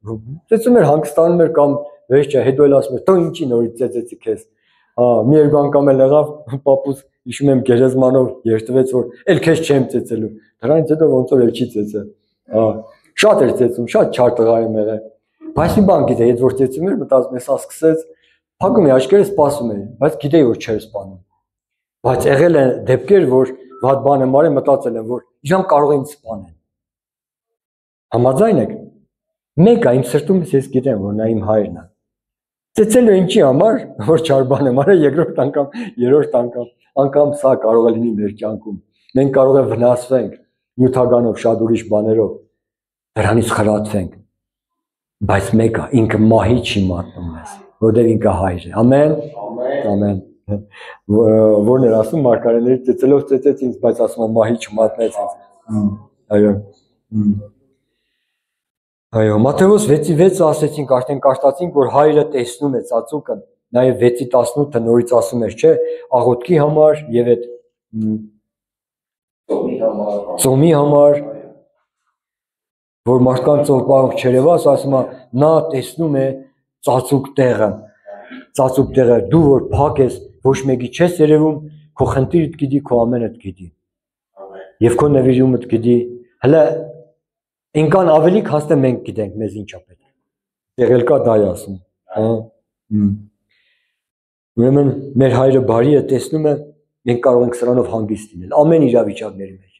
[SPEAKER 1] ծեծում էր, հանգստանում էր կամ վերջը հետո էլ ասում էր, «Թող ինչի նորից ծեծեցի քեզ»։ Մի երկու անգամ էլ եղավ, պապուս հիշում եմ գերեզմանով երթվեց, որ «Էլ քեզ չեմ ծեծելու»։ Դրանից հետո ոնց որ էլ չի ծեծել։ Շատ էր ծեծում, շատ չար տղա եմ եղել։ Բայց մի բան գիտեի, այդ որ ծեծում էր, մտածում ես, սկսեց, փակում էի աչքերը, սպասում էի, բայց գիտեի որ չէր սպանում։ Բայց եղել է դեպքեր, որ վատ բան եմ արել, մտածել եմ, որ իրանք կարող են սպանել։ Համաձայն եք։ Մեկը իմ սրտումս ես գիտեմ, որ նա իմ հայրն է։ Ծեծելու ինչի համար, որ չար բան եմ արել, երկրորդ անգամ, երրորդ անգամ սա կարող է լինի մեր կյանքում։ Մենք կարող է վնասվենք նյութականով, շատ ուրիշ բաներով, դրանից խրատվենք։ Բայց մեկը ինքը մահի չի մատնում մեզ, որտեղ ինքը հայր է։ Ամեն։ Ամեն։ Որն էր ասում մարգարեների ծեծելով ծեծեց ինձ, բայց ասում է մահի չմատնեց ինձ։ Այո։ Այո, Մատթեոս 6:6 ասեցինք, արդեն կարդացինք, որ հայրը տեսնում է ծածուկը, նաև 6:18-ը նորից ասում էր, չէ, աղոթքի համար եւ այդ ծոմի համար, որ մարդկանց ծովպահող չերևաս, ասում է, նա տեսնում է ծածուկ տեղը, դու որ փակ ես, ոչ մեկի չես երևում, քո խնդիրդ գիտի, քո ամենդ գիտի։ Եվ քո նվիրումդ գիտի, հələ Ինքան ավելի քաստե մենք գիտենք մեզ ինչա պետք։ Եղել կա դա ասում, հա։ Ուրեմն մեր հայրը բարի է, տեսնում է, մենք կարող ենք սրանով հանգիստ լինել ամեն իրավիճակների մեջ։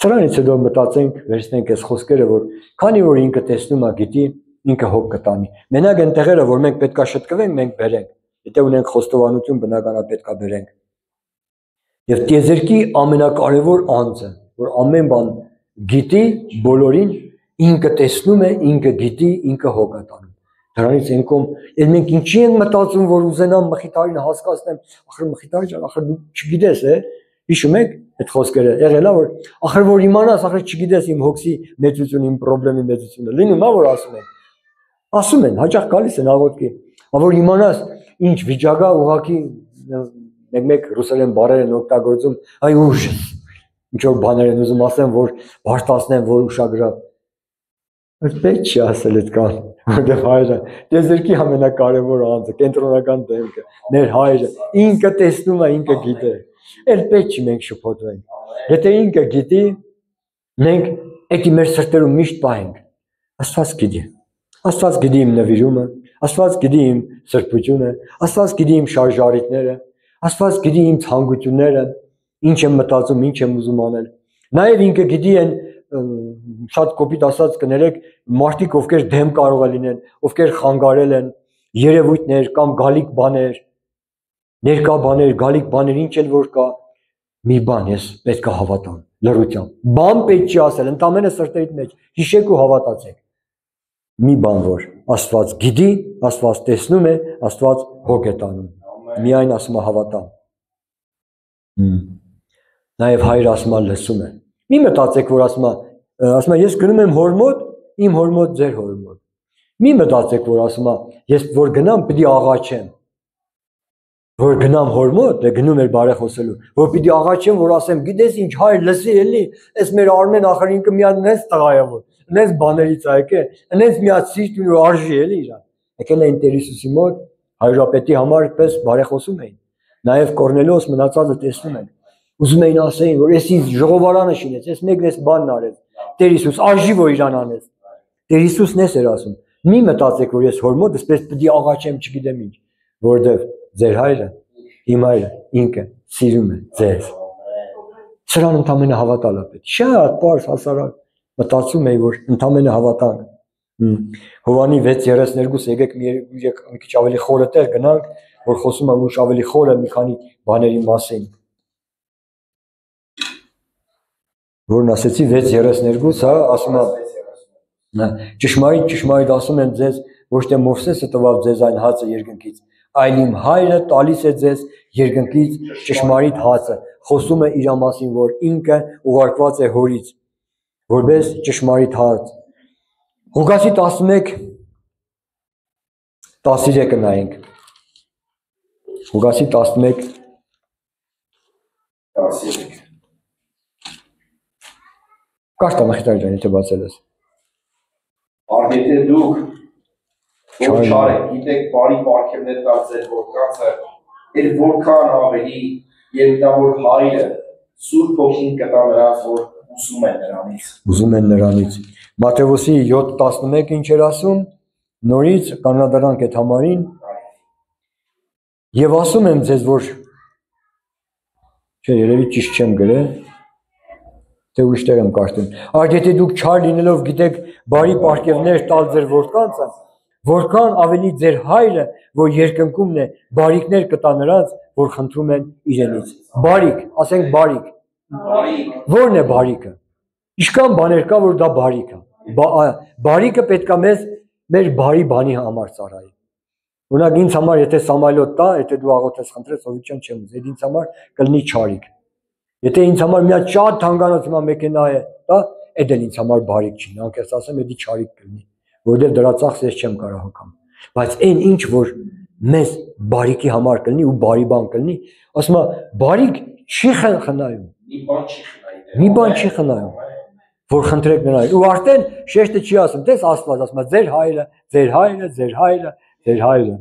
[SPEAKER 1] Սրանից հետո մտածենք, վերցնենք այս խոսքերը, որ քանի որ ինքը տեսնում է, գիտի, ինքը հոգ կտանի։ Մենակ այն տեղերը, որ մենք պետքա շտկվենք, մենք բերենք։ Եթե ունենք խոստովանություն, բնականաբար պետքա բերենք։ Եվ տիեզերքի ամենակարևոր անձը, որ ամեն բան գիտի բոլորին, ինքը տեսնում է, ինքը գիտի, ինքը հոգ է տանում։ Դրանից ենքում, էլ մենք ինչի ենք մտածում, որ ուզենամ Մխիթարին հասկացնեմ, ախր Մխիթար ջան, ախր դու չգիտես, հիշում եք այդ խոսքերը, եղել է որ ախր որ իմանաս, ախր չգիտես իմ հոգսի մեծությունը, իմ խնդրի մեծությունը, լինում է որ ասում են, հաճախ գալիս են աղոթքի, որ իմանաս ինչ վիճակա ուղղակի մեկ ռուսերեն բառեր են օգտագործում, այ ուժ ինչ որ բաներ են ուզում ասեմ, որ բարձրացնեմ, որ ուշագրավ։ Պետք չի ասել այդքան, որտեղ հայրը տիեզերքի ամենակարևոր անձը, կենտրոնական դեմքը, մեր հայրը, ինքը տեսնում է, ինքը գիտե։ Էլ պետք չի մենք շփոթվենք։ Եթե ինքը գիտի, մենք էդի մեր սրտերում միշտ պահենք։ Աստված գիտի։ Աստված գիտի իմ նվիրումը, Աստված գիտի իմ սրբությունը, Աստված գիտի իմ շարժարիտները, Աստված գիտի իմ ցանկությունները, ինչ եմ մտածում, ինչ եմ ուզում անել։ Նաև ինքը գիտի են շատ կոպիտ ասած կներեք մարդիկ ովքեր դեմ կարող է լինեն, ովքեր խանգարել են երևույթներ կամ գալիք բաներ, ներկա բաներ, գալիք բաներ, ինչ էլ որ կա, մի բան ես պետք է հավատամ, լրությամբ։ Բան պետք չի ասել, ընդամենը սրտերիդ մեջ հիշեք ու հավատացեք։ Մի բան որ Աստված գիտի, Աստված տեսնում է, Աստված հոգ է տանում։ Միայն ասում է հավատամ։ Նաև հայրը ասում է լսում է։ Մի մտածեք, որ ասում է ես գնում եմ հոր մոտ, իմ հոր մոտ ձեր հոր մոտ։ Մի մտածեք, որ ասում է ես որ գնամ պիտի աղաչեմ։ Որ գնամ հոր մոտ, դե գնում էր բարեխոսելու, որ պիտի աղաչեմ, որ ասեմ, գիտես ինչ հայր լսի էլի, այս մեր Արմեն ախր ինքը մի հատ նես տղա է որ, նես բաներից է եկե, նես մի հատ սիրտ ու արժի էլի իրան։ Եկել էին Տեր Հիսուսի մոտ, հայրապետի համար պես բարեխոսում էին։ Նաև Կորնելիոս մնացածը տեսնում են։ Ուզում էին ասեին, որ էսի ժողովարանը շինեց, ես մեկն էս բանն արեց։ Տեր Հիսուս արժի որ իրան անեց։ Տեր Հիսուսն էս էր ասում։ Մի մտածեք, որ ես հոր մոտ այսպես պիտի աղաչեմ, չգիտեմ ինչ, որովհետև ձեր հայրը, իմ հայրը, ինքը սիրում է ձեզ։ Սրան ընդամենը հավատալ է պետք։ Շատ պարզ հասարակ մտածում էի, որ ընդամենը հավատանք։ Հովանի 6:32 եկեք մի քիչ ավելի խորը տեղ գնանք, որ խոսում եմ ուշ ավելի խորը մի քանի բաների մասին։ Որն ասեցի 6:32, հա, ասում է ճշմարիտ ասում եմ ձեզ, ոչ թե Մովսեսը տվավ ձեզ այն հացը երկնքից, այլ իմ հայրը տալիս է ձեզ երկնքից ճշմարիտ հացը, խոսում է իր մասին, որ ինքը ուղարկված է հորից, որպես ճշմարիտ հաց։ Ղուկասի 11:13 նայենք։ Ղուկասի 11 Կարճ մխիթար ջան, եթե բացել ես։
[SPEAKER 2] Արգեթե դուք որ չարեք, գիտեք բարի պարգևներ տալ ձեր որկանցը, էր որքան ավելի երբ նա որ հայրը Սուրբ Հոգին կտա նրանց, որ ուսում են նրանից։
[SPEAKER 1] Ուզում են նրանից։ Մատթեոսի 7:11 ինչ էր ասում, նորից կանոնադրանք այդ համարին, եւ ասում եմ ձեզ, որ չէ, երևի ճիշտ չեմ գրել, թե ուրիշտեղ եմ կարդում։ Արգեթե դուք չար լինելով գիտեք բարի պարգևներ տալ ձեր որկանցը, որքան ավելի ձեր հայրը, որ երկնքումն է, բարիքներ կտա նրանց, որ խնդրում են իրենից։ Բարիք, ասենք բարիք։ Ո՞րն է բարիքը։ Ինչքան բաներ կա, որ դա բարիք է։ Բարիքը պետք է մեզ մեր բարի բանի համար ծառայի։ Օրինակ ինձ համար եթե Սամայլոտ տա, եթե դու աղոթես խնդրես, ովիչան չեմ ուզի, այդ ինձ համար կլինի չարիք։ Եթե ինձ համար մի հատ շատ թանկանոց հիմա մեքենա է, դա այդ էլ ինձ համար բարիք չի, անկեղծ ասեմ, դա չարիք կլինի, որովհետև դրա ծախս ես չեմ կարող հոգամ։ Բայց այն ինչ որ մեզ բարիքի համար կլինի ու բարի բան կլինի, ասում եմ, բարիք չի խնայում։ Մի բան չի խնայում, որ խնդրեք նրանից։ Ու արդեն շեշտը չի ասում, տես Աստված ասում է, ձեր հայրը, ձեր հայրը, ձեր հայրը, ձեր հայրը։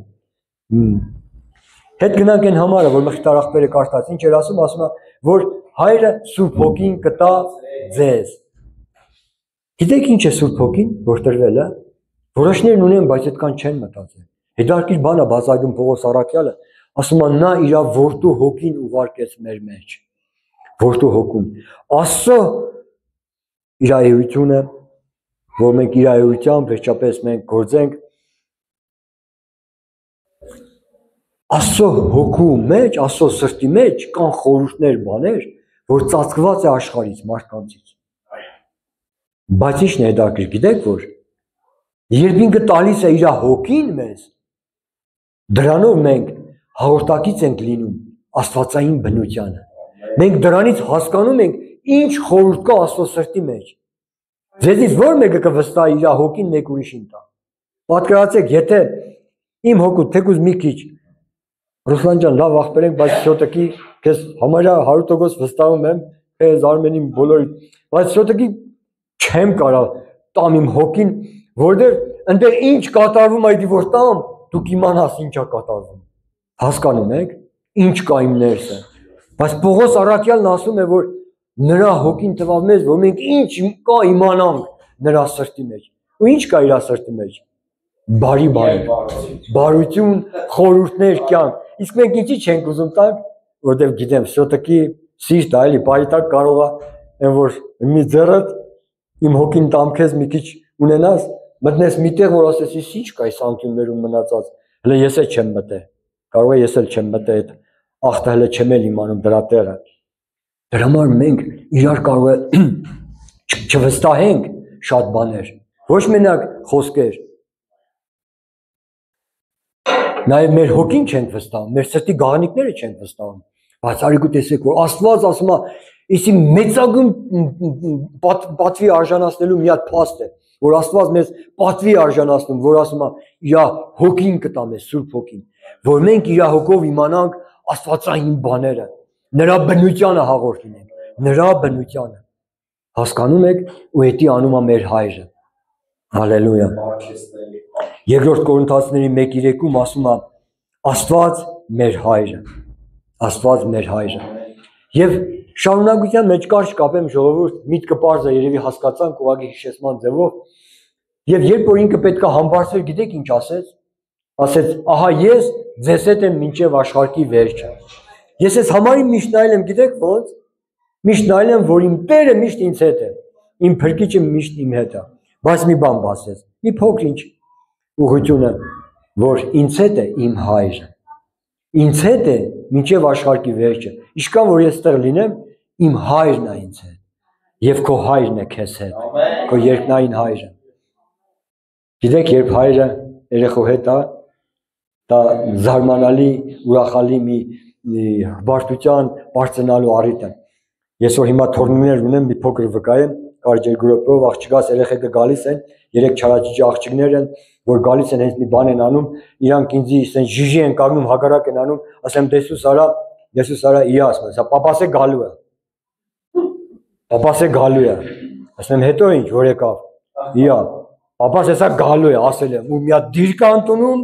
[SPEAKER 1] Հետ գնանք այն համարը, որ Մխիթար աղբերը կարդաց, ինչ էր ասում է, որ հայրը Սուրբ Հոգին կտա ձեզ։ Գիտեք ինչ է Սուրբ Հոգին, որ տրվել է։ Որոշներն ունեն, բայց այդքան չեն մտածել։ Հետաքրքիր բան է բացահայտում Պողոս առաքյալը, ասում է նա իր որդու հոգին ուղարկեց մեր մեջ։ Որդու հոգուն։ Աստծո իր էությունը, որ մենք իր էությամբ վերջապես մենք գործենք Աստծո հոգու մեջ, Աստծո սրտի մեջ կան խորհուրդներ, բաներ, որ ծածկված է աշխարհից, մարդկանցից։ Բայց ի՞նչն է հետաքրքիր, գիտեք որ երբ ինքը տալիս է իր հոգին մեզ, դրանով մենք հաղորդակից ենք լինում աստվածային բնությանը։ Մենք դրանից հասկանում ենք ինչ խորհուրդ կա Աստծո սրտի մեջ։ Ձեզից ո՞ր մեկը կվստահի իր հոգին մեկ ուրիշին տա։ Պատկերացեք, եթե իմ հոգու թեկուզ մի քիչ Ռուսլան ջան, լավ աղբեր ենք, բայց շոտակի քեզ համարյա 100% վստահում եմ, քեզ Արմենին բոլորի, բայց շոտակի չեմ կարող տամ իմ հոգին, որտեղ այնտեղ ինչ կատարվում այդ որ տամ, դուք իմանաս ինչա կատարվում։ Հասկանում եք, ինչ կա իմ ներսը։ Բայց Պողոս առաքյալն ասում է, որ նրա հոգին տվավ մեզ, որ մենք ինչ կա իմանանք նրա սրտի մեջ։ Ու ինչ կա իր սրտի մեջ։ Բարի բաներ, բարություն, խորհուրդներ կյանք։ Իսկ մենք ինչի չենք ուզում տանք, որտեղ գիտեմ, շոտակի սիրտ է, էլի, բարիտակ կարող է, այն որ մի ձեռդ իմ հոգին տամ քեզ մի քիչ ունենաս, մտնես միտեղ, որ ասես, ինչ կա այս անկյուններում մնացած, հələ ես էլ չեմ մտե, կարող է ես էլ չեմ մտե այդ ախտը հələ չեմ էլ իմանում դրա տեղը։ Դրա համար մենք իրար կարող է չվստահենք շատ բաներ, ոչ մենակ խոսքեր։ Նաև մեր հոգին չենք վստահում, մեր սրտի գաղտնիքները չենք վստահում, բայց արիգու տեսեք, որ Աստված ասում է, իսի մեծագույն պատվի արժանացնելու մի հատ փաստ է, որ Աստված մեզ պատվի արժանացնում, որ ասում է, իր հոգին կտա մեզ, Սուրբ Հոգին, որ մենք իր հոգով իմանանք աստվածային բաները, նրա բնությանը հաղորդ լինենք, նրա բնությանը։ Հասկանում եք, ու հետի անում է մեր հայրը։ Հալելույա։ Երկրորդ Կորինթացիների 1:3-ում ասում է Աստված մեր հայրը, Աստված մեր հայրը։ Եվ շարունակության մեջ կարճ կապեմ ժողովուրդ, միտքը պարզ է, երևի հասկացանք ուղղակի հիշեցման ձևով։ Եվ երբ որ ինքը պետք է համբարձվեր, գիտեք ինչ ասեց։ Ասեց, ահա ես ձեզ հետ եմ մինչև աշխարհի վերջը։ Ես այս համարին միշտ նայել եմ, գիտեք ո՞նց։ Միշտ նայել եմ, որ իմ Տերը միշտ ինձ հետ է, իմ Փրկիչը միշտ իմ հետ է։ Բայց մի բան բացեց, մի փոքր ինչ ուղղությունը, որ ինձ հետ է իմ հայրը։ Ինձ հետ է մինչև աշխարհի վերջը։ Ինչքան որ ես տեղ լինեմ, իմ հայրն է ինձ հետ։ Եվ քո հայրն է քեզ հետ, քո երկնային հայրը։ Գիտեք, երբ հայրը երեխու հետ է, դա զարմանալի ուրախալի մի բարդության բարձրանալու առիթ է։ Ես որ հիմա թորնուներ ունեմ, մի փոքր վկայեմ, կարճ գրոպով աղջիկաս երեխեքը գալիս են, 3 չարաճճի աղջիկներ են, որ գալիս են հենց մի բան են անում, իրանք ինձ ասեն ժիժի են կանգնում, հակառակ են անում, ասեմ դեսուս արա իա ասում, ասա պապասե գալու է։ Պապասե գալու է։ Ասեմ հետո ինչ, որ եկավ։ Իա, պապաս հեսա գալու է, ասել եմ, ու մի հատ դիրք է ընդունում,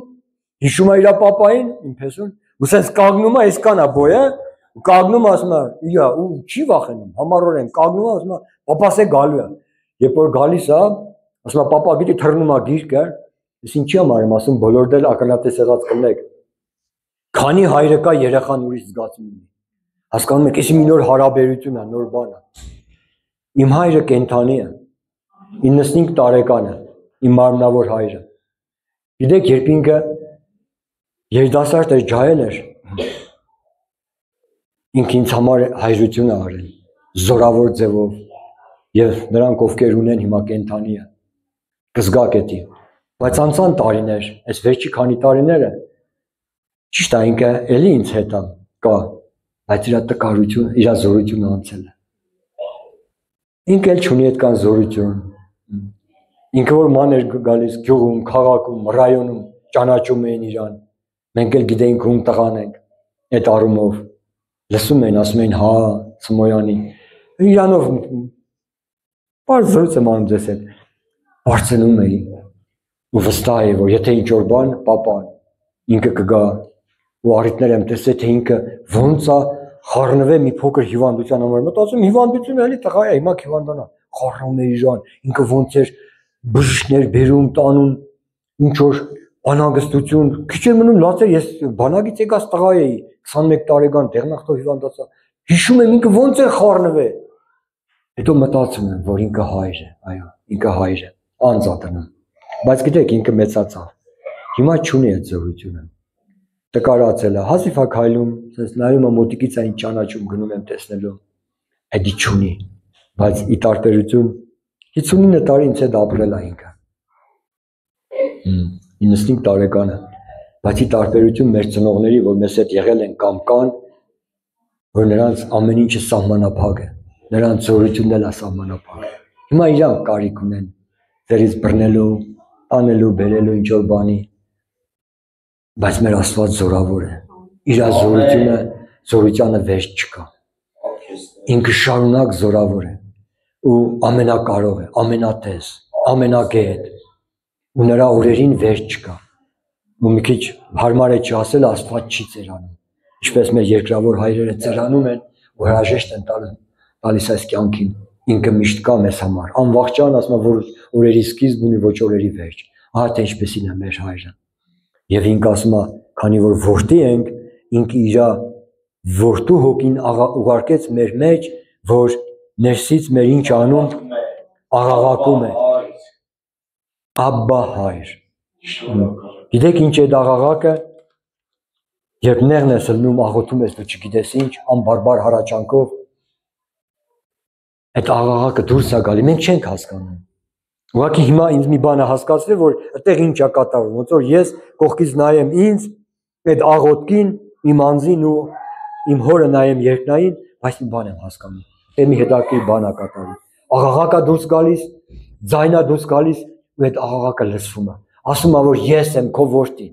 [SPEAKER 1] հիշում է իր պապային, իմ փեսուն, ու սենց կանգնում է, այսքան է բոյը, ու կանգնում ասում է, իա, ու չի վախենում, համառորեն կանգնում է, ասում է, պապասե գալու է։ Երբ որ գալիս է, ասում է, պապա գիտի թռնում է գիրկը, ես ինչի համար եմ ասում, բոլոր դել ակնատես եղած կլնեք։ Քանի հայրը կա երեխան ուրիշ զգացում ունի։ Հասկանում եք, եսի մի նոր հարաբերություն է, նոր բան է։ Իմ հայրը կենդանի է, 95 տարեկան է, իմ մարմնավոր հայրը։ Գիտեք, երբ ինքը երիտասարդ էր, ջահել էր, ինքը ինձ համար հայրություն է արել, զորավոր ձևով, և նրանք ովքեր ունեն հիմա կենդանի է, կզգաք էդի, բայց անցան տարիներ, այս վերջի քանի տարիները, ճիշտ է ինքը էլի ինձ հետ կա, բայց իր տկարությունը, իր զորությունը անցել է։ Ինքը էլ չունի այդքան զորություն, ինքը որ ման էր գալիս գյուղում, քաղաքում, ռայոնում ճանաչում էին իրան, մենք էլ գիտեինք ում տղան ենք, այդ առումով, լսում էին, ասում էին հա, Սմոյանի, իրանով պարզ զրույց եմ անում ձեզ հետ, բարձնում էի ու վստահ էի, որ եթե ինչ-որ բան, պապան, ինքը կգա ու առիթներ եմ տեսել, թե ինքը ոնց է խառնվե մի փոքր հիվանդության համար, մտածում հիվանդությունը էլի տղա է, հիմա հիվանդանա, խառնում է իրան, ինքը ոնց էր բժիշկներ բերում, տանում, ինչ-որ բանագստություն, քիչ էր մնում լացեր, ես բանագից եկած տղա էի, 21 տարեկան, տեղնախտով հիվանդացա, հիշում եմ ինքը ոնց է խառնվե, հետո մտածում եմ, որ ինքը հայր է, այո, ինքը հայր է, անձատնում, բայց գիտեք, ինքը մեծացավ, հիմա չունի այդ զորությունը, տկարացել է, հազիվ է քայլում, սենց նայում եմ մոտիկից այն ճանաչում գնում եմ տեսնելու, էդի չունի, բայց ի տարբերություն 59 տարի ինձ հետ ապրել է ինքը, 95 տարեկանը, բայց ի տարբերություն մեր ծնողների, որ մեզ հետ եղել են կամ կան, որ նրանց ամեն ինչը սահմանափակ է, նրանց զորությունն էլ է սահմանափակ է, հիմա իրանք կարիք ունեն, ձերից բռնելու, անելու, բերելու ինչ-որ բանի, բայց մեր Աստված զորավոր է, իր զորությանը վերջ չկա, ինքը շարունակ զորավոր է, ու ամենակարող է, ամենատես, ամենագետ, ու նրա օրերին վերջ չկա, ու մի քիչ հարմար է չասել, Աստված չի ծերանում, ինչպես մեր երկրավոր հայրերը ծերանում են, ու հրաժեշտ են տալիս այս կյանքին, ինքը միշտ կա մեզ համար, անվախճան ասում որ օրերի սկիզբ ունի, ոչ օրերի վերջ, ահա թե ինչպեսին է մեր հայրը, և ինքը ասում է, քանի որ որդի ենք, ինքը իր որդու հոգին ուղարկեց մեր մեջ, որ ներսից մեր ինչ անում, աղաղակում է, Աբբա հայր, գիտեք ինչ է աղաղակը, երբ նեղն ես լնում, աղոթում ես, դու չգիտես ինչ, անբարբար հառաչանքով, այդ աղաղակը դուրս է գալի, մենք չենք հասկանում, ուղղակի հիմա ինձ մի բան է հասկացվել, որ այդտեղ ինչ է կատարվում, ոնց որ ես կողքից նայեմ ինձ, այդ աղոթքին, իմ անձին ու իմ հորը նայեմ երկնային, բայց մի բան եմ հասկանում, այդ մի հետաքրքիր բան է կատարվում, աղաղակը դուրս գալիս, ձայնը դուրս գալիս, ու այդ աղաղակը լսվում է, ասում է, որ ես եմ քո որդին,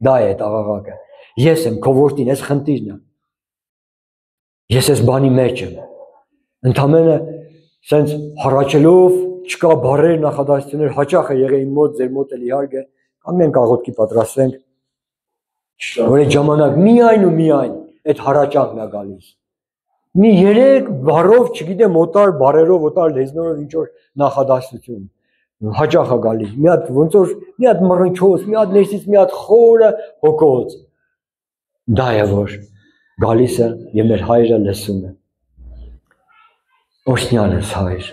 [SPEAKER 1] դա է այդ աղաղակը, ես եմ քո որդին, այս խնդիրն է, ես այս բանի մեջ եմ, ընդամենը սենց հառաչելով, չկա բարեր, նախադասություններ, հաճախ է եղել իմ մոտ, ձեր մոտ էլ իհարկե, կամ մենք աղոթքի պատրաստվենք, որ այդ ժամանակ միայն ու միայն այդ հառաչանքն է գալիս, մի 3 բառով, չգիտեմ, օտար բարերով, օտար լեզուներով ինչ-որ նախադասություն, հաճախ է գալիս, մի հատ ոնց որ մի հատ մռնչոց, մի հատ ներսից մի հատ խորը հոգոց, դա է որ գալիս է և մեր հայրը լսում է, Օրհնյալ ես հայր,